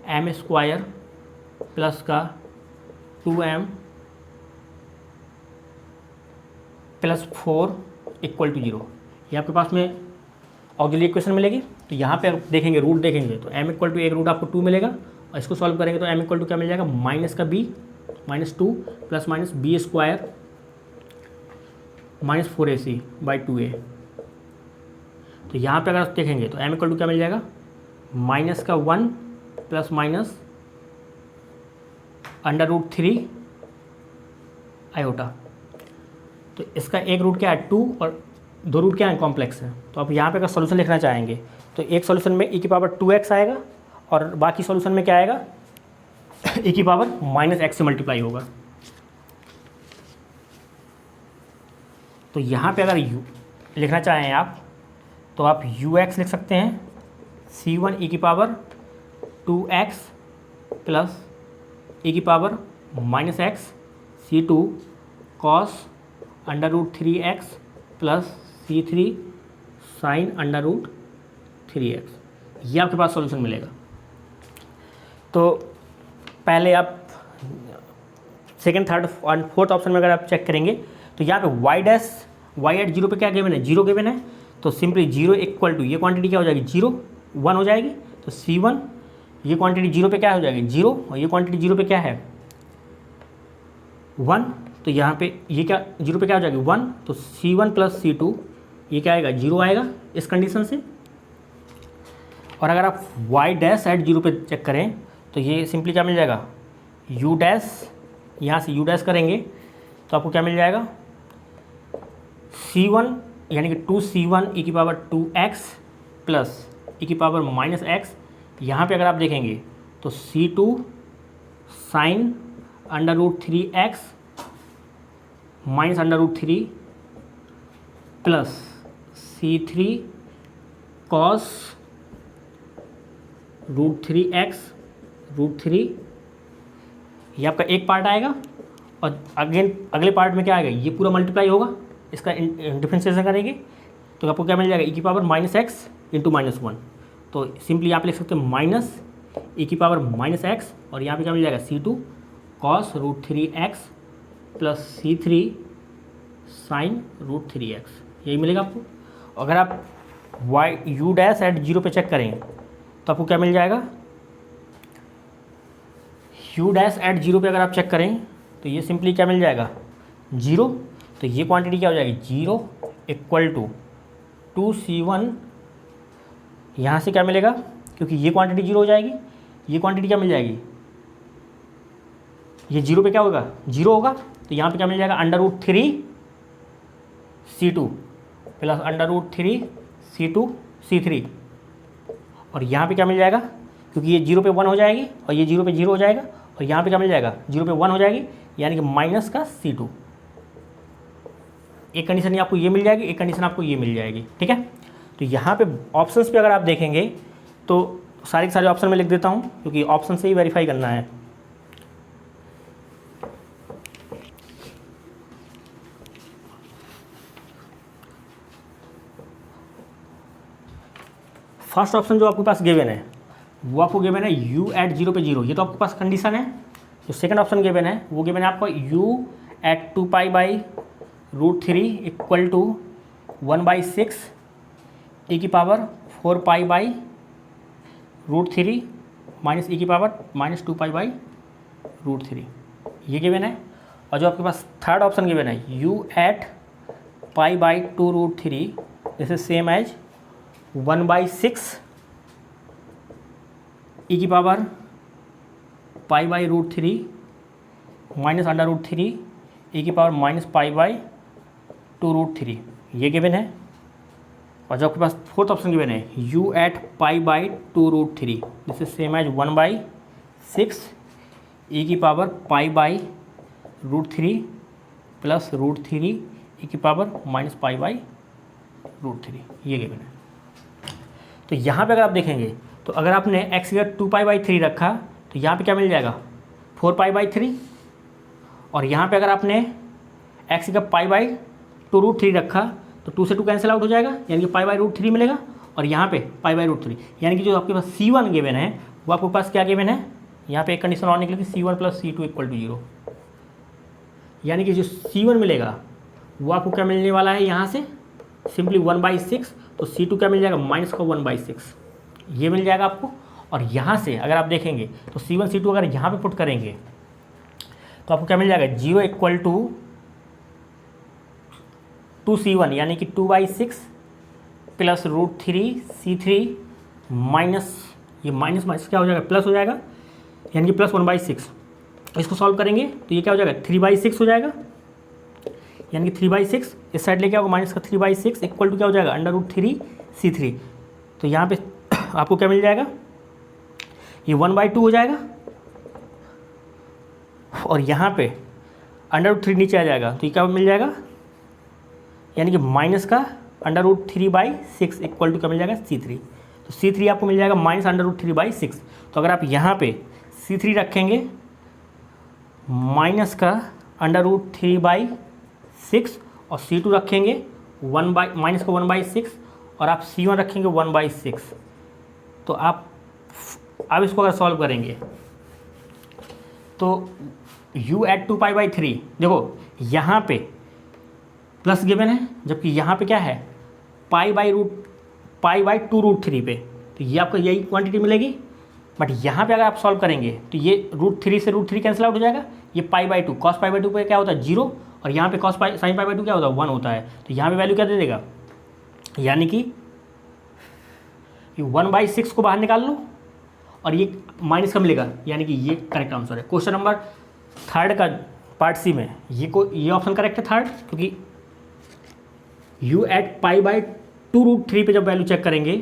[SPEAKER 1] m square plus का 2m प्लस 4 इक्वल टू 0, ये आपके पास में ऑक्सिलरी इक्वेशन मिलेगी। तो यहाँ पे देखेंगे रूट देखेंगे तो m इक्वल टू एक रूट आपको 2 मिलेगा, और इसको सॉल्व करेंगे तो m इक्वल टू क्या मिल जाएगा माइनस का b minus 2 plus minus b square minus 4ac by 2a। तो यहाँ पे अगर आप देखेंगे तो m इक्वल टू क्या मिल जाएगा माइनस का 1 plus minus under root 3 iota. तो इसका एक रूट क्या है 2 और 2 रूट क्या है कॉम्प्लेक्स है। तो आप यहाँ पे अगर सोल्यूशन लिखना चाहेंगे तो एक सोल्यूशन में e की पावर 2x आएगा और बाकी सोल्यूशन में क्या आएगा e की पावर माइनस x से मल्टीप्लाई होगा। तो यहाँ पे अगर लिखना चाहें आप तो आप ux लिख सकते हैं c1 e की पावर 2x प्लस e की power minus x c2 cos under root 3x plus c3 sine under root 3x, ये आपके पास सॉल्यूशन मिलेगा। तो पहले आप सेकंड थर्ड और फोर्थ ऑप्शन में अगर आप चेक करेंगे तो यहाँ पे y डैश y एट 0 पे क्या गिवन है 0 गिवन है। तो सिंपली 0 इक्वल टू ये क्वांटिटी क्या हो जाएगी 0 1 हो जाएगी। तो c1 ये क्वांटिटी 0 पे क्या हो जाएगी 0 और ये क्वांटिटी 0 पे क्या है 1। तो यहाँ पे ये क्या 0 पे क्या हो जाएगी 1। तो c1 प्लस c2 ये क्या आएगा 0 आएगा इस कंडीशन से। और अगर आप y डैश एट 0 पे चेक करें तो ये सिंपली क्या मिल जाएगा u डैश, यहाँ से u डैश करेंगे तो आपको क्या मिल जाएगा c1 यानी कि 2c1 e की पावर 2x प्लस e की पावर माइनस x। यहाँ पे अगर आप देखेंगे तो c2 sine under root 3x minus under root 3 plus c3 cos root 3x root 3, ये आपका एक पार्ट आएगा। और अगेन अगले पार्ट में क्या आएगा ये पूरा मल्टीप्लाई होगा, इसका डिफरेंशिएशन करेंगे तो आपको क्या मिल जाएगा e की power minus x into minus 1। तो सिंपली आप लिख सकते हैं माइनस e की पावर माइनस एक्स और यहाँ पे क्या मिल जाएगा c2 cos root 3x plus c3 sine root 3x, यही मिलेगा आपको। अगर आप यू डैश एट 0 पे चेक करें तो आपको क्या मिल जाएगा यू डैश एट 0 पे अगर आप चेक करें तो ये सिंपली क्या मिल जाएगा 0। तो ये क्वांटिटी क्या हो जाएगी 0 इक्वल टू 2c1, यहाँ से क्या मिलेगा क्योंकि ये क्वांटिटी 0 हो जाएगी, ये क्वांटिटी क्या मिल जाएगी ये 0 पे क्या होगा 0 होगा। तो यहाँ पे क्या मिल जाएगा under root 3 c2 plus under root 3 c2 c3। और यहाँ पे क्या मिल जाएगा क्योंकि ये 0 पे 1 हो जाएगी और ये 0 पे 0 हो जाएगा और यहाँ पे क्या मिल जाएगा 0 पे 1 हो जाएगी यानी कि माइनस का c2। एक कंडीशन आपको ये मिल जाएगी, एक कंडीशन आपको ये मिल जाएगी, ठीक है। तो यहाँ पे ऑप्शंस पे अगर आप देखेंगे तो सारे के सारे ऑप्शन में लिख देता हूँ क्योंकि ऑप्शन से ही वेरीफाई करना है। फर्स्ट ऑप्शन जो आपके पास गिवन है वो आपको गिवन है u एट 0 पे 0, ये तो आपके पास कंडीशन है। जो सेकंड ऑप्शन गिवन है वो गिवन है आपको u at 2π/√3 equal to 1/6 e की पावर 4π/√3 माइनस e की पावर -2π/√3, ये गिवन है। और जो आपके पास थर्ड ऑप्शन गिवन है u at π/2√3 this is same as 1/6 e की पावर π/√3 माइनस √3 e की पावर -π/2√3, ये गिवन है। और जो आपके पास फोर्थ ऑप्शन गिवन है u at π/2√3 this is same as 1/6 e की पावर π/√3 प्लस √3 e की पावर -π/√3, ये गिवन है। तो यहाँ पे अगर आप देखेंगे तो अगर आपने x का 2π/3 रखा तो यहाँ पे क्या मिल जाएगा 4π/3, और यहाँ पे अगर आपने x का π/2√3 रखा तो 2 से 2 कैंसिल आउट हो जाएगा, यानी कि π/√3 मिलेगा, और यहाँ पे π/√3, यानी कि जो आपके पास C1 गिवन है वो आपके पास क्या गिवन है, यहाँ पे एक कंडीशन और निकलेगी C1 + C2 इक्वल टू 0, यानी कि जो C1 मिलेगा वो आपको क्या मिलने वाला है यहाँ से सिंपली 1/6, तो C2 क्या मिल जाएगा माइनस का 1/6, ये मिल जाएगा आपको। और यहाँ से अगर आप देखेंगे तो C1 C2 अगर यहाँ पे पुट करेंगे तो आपको क्या मिल जाएगा 0 इक्वल टू 2C1 यानी कि 2/6 प्लस √3 C3 माइनस, ये माइनस माइनस क्या हो जाएगा प्लस हो जाएगा, यानी कि प्लस 1/6। इसको सॉल्व करेंगे तो ये क्या हो जाएगा 3/6 हो जाएगा, यानी कि 3/6 इस साइड लेके आओगे माइनस का 3/6 इक्वल टू क्या हो जाएगा √3 C3। तो यहाँ पे आपको क्या मिल जाएगा ये 1/2 हो जाएगा, और यहाँ पे √3 नीचे आ जाएगा तो ये क्या मिल जाएगा, यानी कि माइनस का √3/6 इक्वल टू क्या मिल जाएगा C3। तो C3 आपको मिल जाएगा माइनस √3/6। तो अगर आप यहाँ पे C3 रखेंगे माइनस का √3/6 और C2 रखेंगे माइनस का 1/6 और आप C1 रखेंगे 1/6, तो आप अब इसको अगर सॉल्व करेंगे तो u एट 2π/3, देखो यहाँ पे प्लस गिवन है जबकि यहाँ पे क्या है π/2√3 पे, तो ये आपको यही क्वांटिटी मिलेगी। बट यहाँ पे अगर आप सॉल्व करेंगे तो ये √3 से √3 कैंसिल आउट हो जाएगा, ये π/2 cos π/2 पे क्या होता है 0, और यहाँ पे cos sin π/2 क्या होता है 1 होता है, तो यहाँ पे वैल्यू क्या दे देगा, यानी कि 1/6 को बाहर निकाल लो और ये माइनस का मिलेगा, यानी कि ये करेक्ट आंसर है। क्वेश्चन नंबर थर्ड का पार्ट सी में ये ऑप्शन करेक्ट है थर्ड, क्योंकि u एट π/2√3 पे जब वैल्यू चेक करेंगे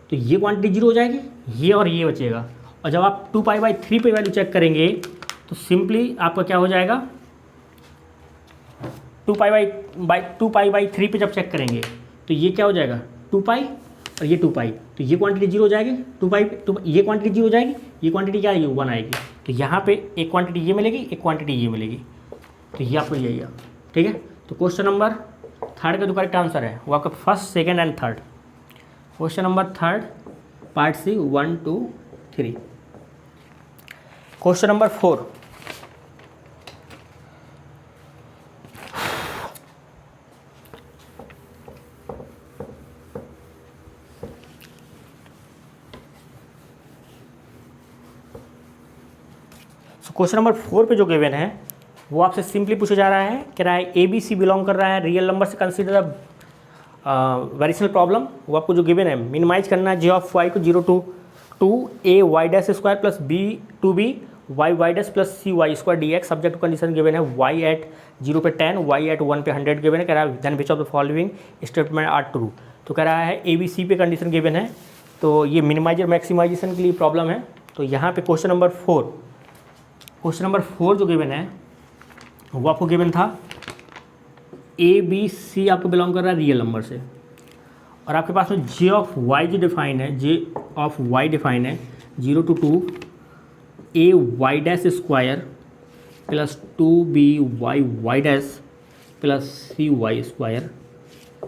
[SPEAKER 1] तो ये क्वांटिटी 0 हो जाएगी, ये और ये बचेगा, और जब आप 2π/3 पे वैल्यू चेक करेंगे तो सिंपली आपका क्या हो जाएगा 2π/3 पे जब चेक करेंगे तो ये क्या हो जाएगा 2π और ये 2π, तो ये क्वांटिटी 0 हो जाएगी, 2π ये क्वांटिटी 0 हो जाएगी, ये क्वांटिटी क्या आएगी 1 आएगी, तो यहाँ पे एक क्वांटिटी ये मिलेगी एक क्वांटिटी ये मिलेगी, तो ये आपको यही है। ठीक है, तो क्वेश्चन नंबर थर्ड का जो करेक्ट आंसर है वो आपका first second and third. Question number third part C 1 2 3। Question number 4, question number 4 पे जो गिवन है वो आपसे सिंपली पूछा जा रहा है, कह रहा है ABC बिलोंग कर रहा है रियल नंबर से कंसीडर द वेरिएशनल प्रॉब्लम। वो आपको जो गिवन है मिनिमाइज करना है g(y) को 0 to 2a(y) plus b to b y plus cy² dx subject to condition given है y एट 0 पे 10 y एट 1 पे 100 गिवन है, कह रहा है then which of the following statement are true. तो कह रहा है ABC पे कंडीशन गिवन है, तो ये मिनिमाइजर मैक्सिमाइजेशन के लिए प्रॉब्लम है। तो यहाँ पे क्वेश्चन नंबर 4 जो गिवन है वो आपको गिवन था ABC आपको बिलोंग कर रहा है रियल नंबर से, और आपके पास में g(y) जो डिफाइन है g(y) डिफाइन है 0 to 2 a(y) plus 2by(y) plus cy²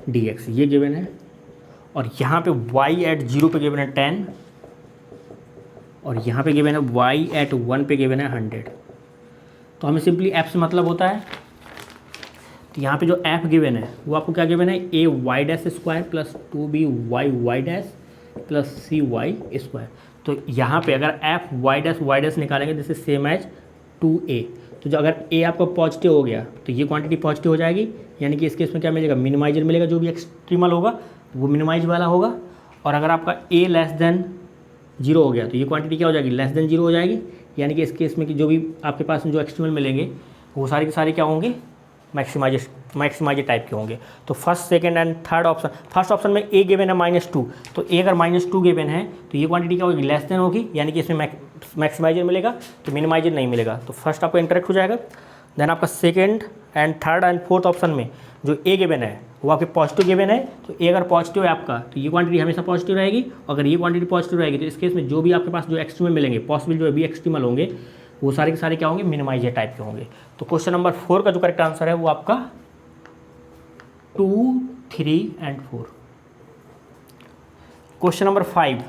[SPEAKER 1] dx, ये गिवन है। और यहाँ पे y एट 0 पे गिवन है 10 और यहाँ पे गिवन है y एट 1 पे गिवन है 100। तो हमें सिंपली f से मतलब होता है, तो यहाँ पे जो f गिवन है वो आपको क्या गिवन है, a y dash square plus 2b y dash plus c y square. तो यहाँ पे अगर f y डैश निकालेंगे this is same as 2a। तो जो अगर a आपका पॉजिटिव हो गया तो ये क्वांटिटी पॉजिटिव हो जाएगी, यानी कि इस केस में क्या मिलेगा, मिनिमाइजर मिलेगा, जो भी एक्सट्रीमल होगा वो मिनिमाइज वाला होगा। और अगर आपका a लेस देन 0 हो गया तो ये क्वांटिटी क्या हो जाएगी, लेस देन 0 हो जाएगी, यानी कि इस केस में कि जो भी आपके पास जो एक्सट्रीमल मिलेंगे वो सारे के सारे क्या होंगे, मैक्सिमाइजर टाइप के होंगे। तो first second and third option, first option में a गिवन है -2, तो a अगर -2 गिवन है तो ये क्वांटिटी क्या होगी, लेस देन होगी, यानी कि इसमें मैक्सिमाइजर मिलेगा तो मिनिमाइजर नहीं मिलेगा। तो फर्स्ट आपको इंटरेक्ट हो जाएगा। देन आपका second and third and fourth option में जो a गिवन है वो आपके पॉजिटिव गिवन है, तो a अगर पॉजिटिव है आपका तो ये क्वांटिटी हमेशा पॉजिटिव रहेगी। अगर ये क्वांटिटी पॉजिटिव रहेगी तो इस केस में जो भी आपके पास जो एक्सट्रीमल मिलेंगे, पॉसिबल जो भी एक्सट्रीमल होंगे वो सारे के सारे क्या होंगे, मिनिमाइजर टाइप के होंगे। तो क्वेश्चन नंबर 4 का जो करेक्ट आंसर है वो आपका 2, 3 and 4। Question number 5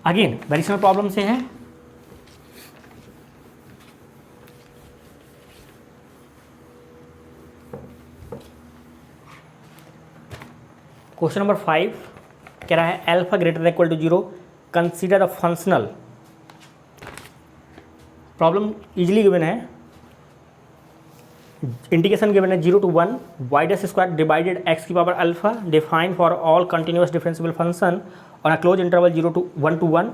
[SPEAKER 1] again variational problem से है। क्वेश्चन नंबर 5 कह रहा है alpha greater than equal to 0 consider the functional. Problem easily given है, इंटीग्रेशन गिवन है 0 to 1 y dash square divided x की power alpha define for all continuous differentiable function on a close interval 0 to 1 to 1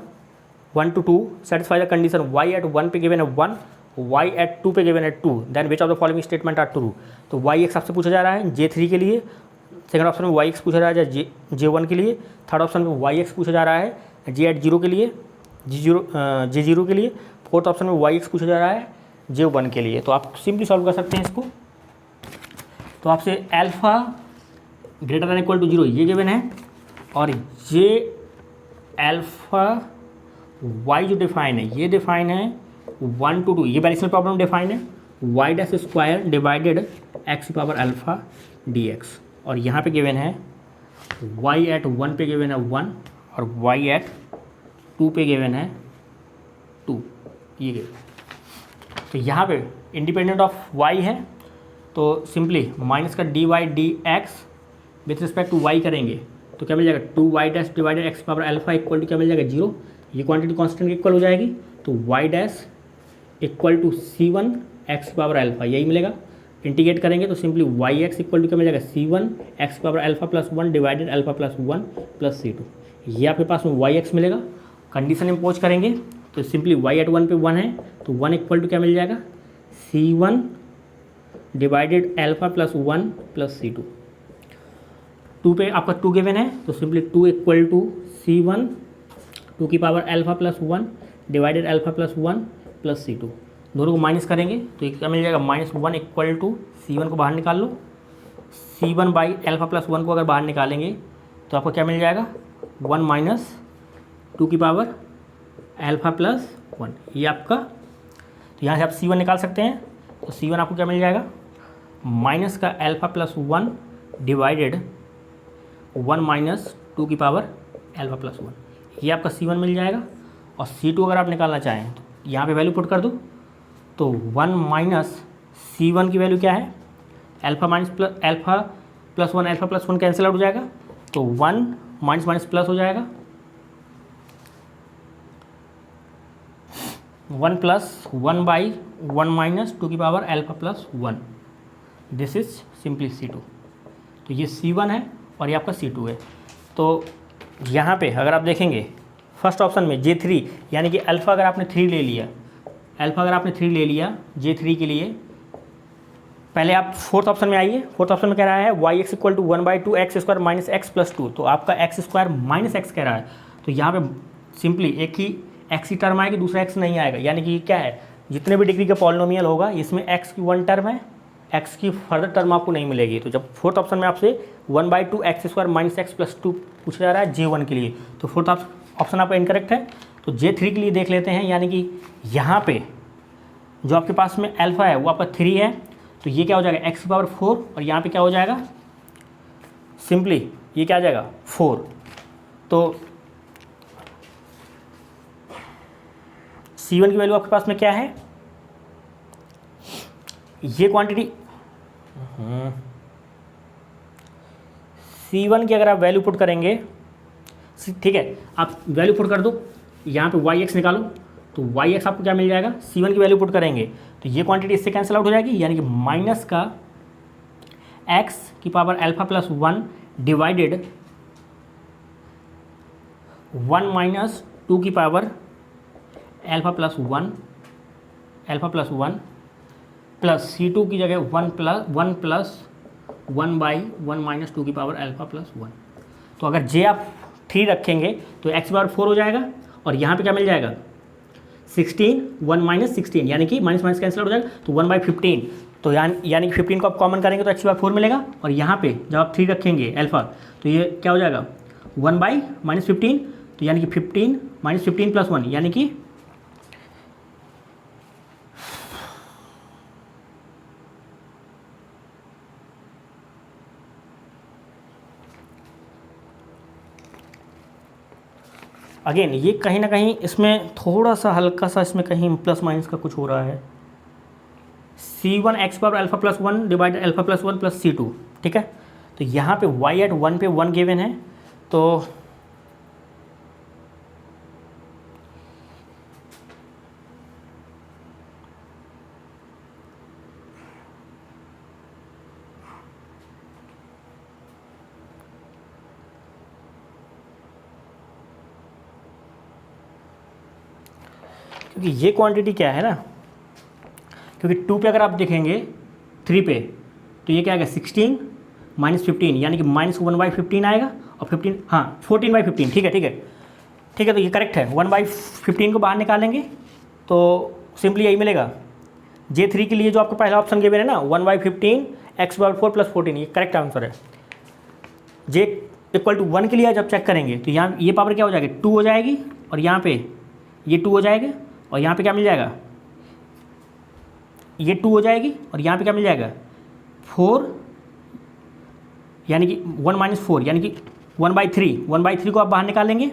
[SPEAKER 1] 1 to 2 satisfy the condition y eight 1 पे given है 1 y eight 2 पे given है 2 then which of the following statement are true. तो y x आपसे पूछा जा रहा है J3 के लिए, सेकंड ऑप्शन में y x पूछा जा रहा है J1 के लिए, थर्ड ऑप्शन में y x पूछा जा रहा है J एट 0 के लिए, J0 के लिए, फोर्थ ऑप्शन में y x पूछा जा रहा है J1 के लिए। तो आप सिंपली सॉल्व कर सकते हैं इसको। तो आपसे alpha greater than equal to 0 ये गिवन है और J अल्फा y जो डिफाइन है ये डिफाइन है 1 to 2, ये वेरिएशनल प्रॉब्लम डिफाइन है y dash square divided x की पावर अल्फा dx। और यहाँ पे गिवन है y एट 1 पे गिवन है 1 और y एट 2 पे गिवन है 2, ये गिवन। तो यहाँ पे इंडिपेंडेंट ऑफ y है तो सिंपली माइनस का dy/dx with respect to y करेंगे तो क्या मिल जाएगा, 2y dash divided x power alpha equal to क्या मिल जाएगा 0, ये क्वांटिटी कांस्टेंट इक्वल हो जाएगी। तो y dash equal to C1 x power alpha यही मिलेगा। इंटीग्रेट करेंगे तो simply y x equal to क्या मिल जाएगा C1 x power alpha plus 1 divided alpha plus 1 plus C2, ये आपके पास में वाई एक्स मिलेगा। कंडीशन इम्पोज करेंगे तो सिंपली y एट 1 पे 1 है तो 1 इक्वल टू क्या मिल जाएगा C1 divided alpha plus 1 plus C2। 2 पे आपका 2 गिवन है तो सिंपली 2 इक्वल टू C1 2 की power alpha plus 1 divided alpha plus 1 plus C2, दोनों को माइनस करेंगे तो ये क्या मिल जाएगा -1 इक्वल टू C1 को बाहर निकाल लो, C1 बाई अल्फा प्लस 1 को अगर बाहर निकालेंगे तो आपको क्या मिल जाएगा 1 माइनस 2 की पावर अल्फा प्लस 1, ये आपका। तो यहाँ से आप C1 निकाल सकते हैं तो C1 आपको क्या मिल जाएगा माइनस का अल्फा प्लस 1 डिवाइडेड 1 माइनस 2 की पावर अल्फा प्लस 1, ये आपका C1 मिल जाएगा। और C2 अगर आप निकालना चाहें तो यहाँ पे वैल्यू पुट कर दो तो 1 माइनस C1 की वैल्यू क्या है alpha plus 1 alpha plus 1 cancel out हो जाएगा तो 1 माइनस माइनस प्लस हो जाएगा 1 प्लस 1 बाई 1 माइनस 2 की power alpha plus 1, this is simply C2। तो ये C1 है और ये आपका C2 है। तो यहाँ पे अगर आप देखेंगे फर्स्ट ऑप्शन में J3 यानी कि अल्फ़ा अगर आपने 3 ले लिया, अल्फ़ा अगर आपने 3 ले लिया J3 के लिए, पहले आप फोर्थ ऑप्शन में आइए। फोर्थ ऑप्शन में कह रहा है Y x equal to 1/2 x square minus x plus 2, तो आपका एक्स स्क्वायर माइनस एक्स कह रहा है तो यहाँ पे सिंपली एक ही एक्स की टर्म आएगी, दूसरा एक्स नहीं आएगा, यानी कि क्या है जितने भी डिग्री का पॉलिनोमियल होगा इसमें एक्स की 1 टर्म है, एक्स की फर्दर टर्म आपको नहीं मिलेगी। तो जब फोर्थ ऑप्शन में आपसे 1/2 x square minus x plus 2 पूछा जा रहा है J1 के लिए, तो फोर्थ ऑप्शन आपका इनकरेक्ट है। तो J3 के लिए देख लेते हैं, यानी कि यहाँ पे जो आपके पास में अल्फ़ा है वो आपका 3 है, तो ये क्या हो जाएगा x की पावर 4 और यहाँ पे क्या हो जाएगा सिंपली ये क्या आ जाएगा 4। तो C1 की वैल्यू आपके पास में क्या है, ये क्वांटिटी C1 की अगर आप वैल्यू पुट करेंगे, ठीक है, आप वैल्यू पुट कर दो, यहाँ पे YX निकालो, तो YX आपको क्या मिल जाएगा, C1 की वैल्यू पुट करेंगे तो ये क्वांटिटी इससे कैंसिल आउट हो जाएगी, यानी कि माइनस का x की power alpha plus 1 divided 1 minus 2 की power alpha plus 1 plus C2 की जगह 1 प्लस 1 बाई 1 माइनस 2 की पावर अल्फा प्लस 1। तो अगर J आप 3 रखेंगे तो x पावर 4 हो जाएगा, और यहाँ पे क्या मिल जाएगा 16, 1 माइनस 16, यानी कि माइनस माइनस कैंसिल हो जाएगा, तो 1 बाई 15, तो यानी कि 15 को आप कॉमन करेंगे तो x पावर 4 मिलेगा, और यहाँ पे जब आप 3 रखेंगे अल्फा तो ये क्या हो जाएगा 1 बाई माइनस 15, तो यानी कि 15 माइनस 15 प्लस 1, यानी कि अगेन ये कहीं ना कहीं इसमें थोड़ा सा हल्का सा इसमें कहीं प्लस माइनस का कुछ हो रहा है। C1 x power alpha plus 1 divided alpha plus 1 plus C2, ठीक है। तो यहाँ पे y एट 1 पे 1 गिवन है, तो क्योंकि ये क्वांटिटी क्या है ना, क्योंकि 2 पे अगर आप देखेंगे 3 पे तो ये क्या आएगा 16 माइनस 15, यानी कि माइनस 1 बाई 15 आएगा, और 15 हाँ 14 बाई 15, ठीक है, तो ये करेक्ट है। 1 बाई 15 को बाहर निकालेंगे तो सिंपली यही मिलेगा। J3 के लिए जो आपको पहला ऑप्शन गिवन है ना 1 बाई 15 x बार 4 प्लस 14, ये करेक्ट आंसर है। J इक्वल टू 1 के लिए जब चेक करेंगे तो यहाँ ये पावर क्या हो जाएगी 2 हो जाएगी, और यहाँ पे ये 2 हो जाएगा, और यहाँ पे क्या मिल जाएगा ये 2 हो जाएगी, और यहाँ पे क्या मिल जाएगा 4, यानी कि 1 माइनस 4, यानी कि 1 बाई 3 को आप बाहर निकालेंगे,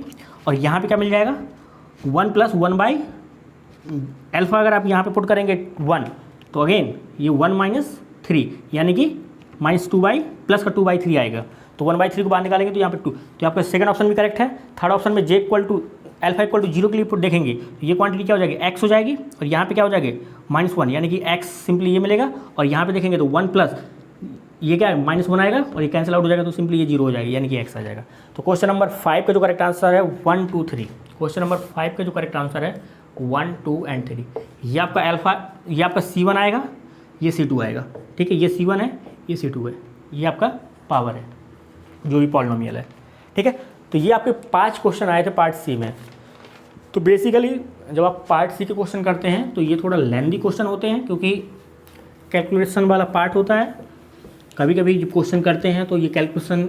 [SPEAKER 1] और यहाँ पे क्या मिल जाएगा 1 प्लस 1 बाई अल्फा, अगर आप यहाँ पे पुट करेंगे 1 तो अगेन ये 1 माइनस 3, यानी कि माइनस 2 बाई प्लस का 2 बाई 3 आएगा, तो 1 बाई 3 को बाहर निकालेंगे तो यहाँ पे 2, तो आपका सेकंड ऑप्शन भी करेक्ट है। थर्ड ऑप्शन में J equal to alpha equal to 0 के लिए पुट देखेंगे तो ये क्वांटिटी क्या हो जाएगी x हो जाएगी, और यहाँ पे क्या हो जाएगी -1, यानी कि x सिंपली ये मिलेगा, और यहाँ पे देखेंगे तो 1 प्लस ये क्या है -1 आएगा, और ये कैंसिल आउट हो जाएगा, तो सिंपली ये 0 हो जाएगी, यानी कि x आ जाएगा। तो क्वेश्चन नंबर 5 का जो करेक्ट आंसर है 1, 2, 3, क्वेश्चन नंबर 5 का जो करेक्ट आंसर है 1, 2 एंड 3। ये आपका अल्फा, ये आपका C1 आएगा, ये C2 आएगा, ठीक है, ये C1 है, ये C2 है, ये आपका पावर है जो भी पॉलिनोमियल है, ठीक है। तो ये आपके 5 क्वेश्चन आए थे पार्ट सी में। तो बेसिकली जब आप पार्ट सी के क्वेश्चन करते हैं तो ये थोड़ा लेंदी क्वेश्चन होते हैं, क्योंकि कैलकुलेशन वाला पार्ट होता है। कभी कभी जब क्वेश्चन करते हैं तो ये कैलकुलेशन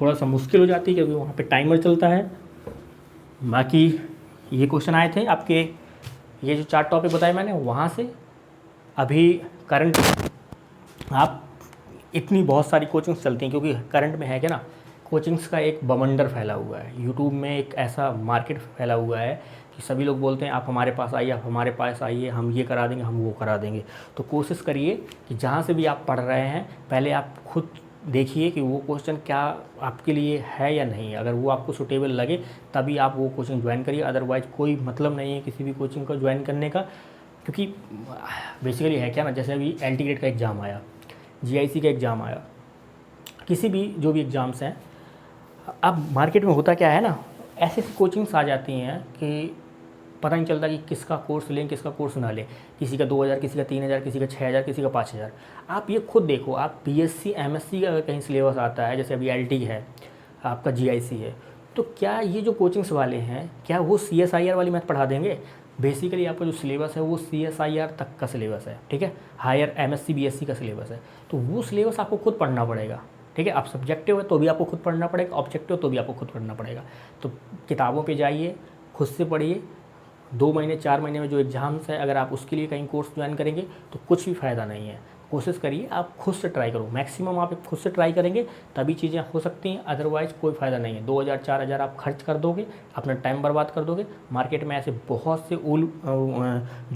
[SPEAKER 1] थोड़ा सा मुश्किल हो जाती है, क्योंकि वहाँ पे टाइमर चलता है। बाकी ये क्वेश्चन आए थे आपके, ये जो 4 टॉपिक बताए मैंने वहाँ से। अभी करंट आप इतनी बहुत सारी कोचिंग्स चलती हैं, क्योंकि करंट में है क्या ना, कोचिंग्स का एक बवंडर फैला हुआ है। यूट्यूब में एक ऐसा मार्केट फैला हुआ है कि सभी लोग बोलते हैं आप हमारे पास आइए, आप हमारे पास आइए, हम ये करा देंगे, हम वो करा देंगे। तो कोशिश करिए कि जहाँ से भी आप पढ़ रहे हैं पहले आप खुद देखिए कि वो क्वेश्चन क्या आपके लिए है या नहीं। अगर वो आपको सूटेबल लगे तभी आप वो कोचिंग ज्वाइन करिए, अदरवाइज़ कोई मतलब नहीं है किसी भी कोचिंग को ज्वाइन करने का। क्योंकि बेसिकली है क्या ना, जैसे अभी एलटी ग्रेड का एग्ज़ाम आया, जीआईसी का एग्ज़ाम आया, किसी भी जो भी एग्ज़ाम्स हैं, अब मार्केट में होता क्या है ना, ऐसे कोचिंग्स आ जाती हैं कि पता नहीं चलता कि किसका कोर्स लें किसका कोर्स ना लें। किसी का 2000, किसी का 3000, किसी का 6000, किसी का 5000। आप ये खुद देखो, आप बीएससी एमएससी का अगर कहीं सिलेबस आता है, जैसे अभी एलटी है, आपका जीआईसी है, तो क्या ये जो कोचिंग्स वाले हैं क्या वो सीएसआईआर वाली मैथ पढ़ा देंगे? बेसिकली आपका जो सिलेबस है वो सीएसआईआर तक का सिलेबस है, ठीक है, हायर एमएससी बीएससी का सिलेबस है। तो वो सिलेबस आपको खुद पढ़ना पड़ेगा, ठीक है। आप सब्जेक्टिव है तो भी आपको खुद पढ़ना पड़ेगा, ऑब्जेक्टिव तो भी आपको खुद पढ़ना पड़ेगा। तो किताबों पे जाइए, खुद से पढ़िए। 2 महीने 4 महीने में जो एग्ज़ाम्स है, अगर आप उसके लिए कहीं कोर्स ज्वाइन करेंगे तो कुछ भी फ़ायदा नहीं है। कोशिश करिए, आप खुद से ट्राई करो, मैक्सिमम आप खुद से ट्राई करेंगे तभी चीज़ें हो सकती हैं, अदरवाइज़ कोई फ़ायदा नहीं है। 2000-4000 आप खर्च कर दोगे, अपना टाइम बर्बाद कर दोगे। मार्केट में ऐसे बहुत से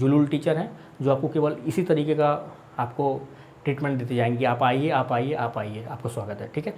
[SPEAKER 1] जुलूल टीचर हैं जो आपको केवल इसी तरीके का आपको ट्रीटमेंट देते जाएंगे, आप आइए आप आइए आप आइए, आपको स्वागत है, ठीक है।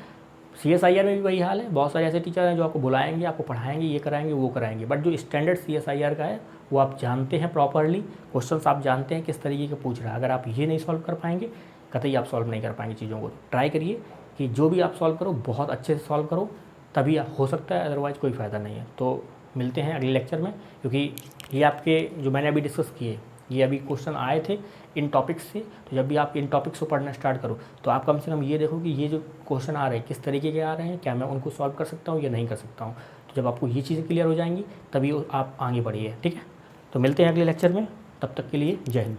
[SPEAKER 1] CSIR में भी वही हाल है, बहुत सारे ऐसे टीचर हैं जो आपको बुलाएंगे, आपको पढ़ाएंगे, ये कराएंगे वो कराएंगे, बट जो स्टैंडर्ड CSIR का है वो आप जानते हैं प्रॉपरली, क्वेश्चंस आप जानते हैं किस तरीके के पूछ रहा है। अगर आप ये नहीं सॉल्व कर पाएंगे, कतई आप सॉल्व नहीं कर पाएंगे चीज़ों को। ट्राई करिए कि जो भी आप सॉल्व करो बहुत अच्छे से सॉल्व करो, तभी हो सकता है, अदरवाइज़ कोई फ़ायदा नहीं है। तो मिलते हैं अगले लेक्चर में, क्योंकि ये आपके जो मैंने अभी डिस्कस किए ये अभी क्वेश्चन आए थे इन टॉपिक्स से। तो जब भी आप इन टॉपिक्स को पढ़ना स्टार्ट करो तो आप कम से कम ये देखो कि ये जो क्वेश्चन आ रहे हैं किस तरीके के आ रहे हैं, क्या मैं उनको सॉल्व कर सकता हूँ या नहीं कर सकता हूँ। तो जब आपको ये चीज़ें क्लियर हो जाएंगी तभी आप आगे बढ़िए, ठीक है। तो मिलते हैं अगले लेक्चर में, तब तक के लिए जय हिंद।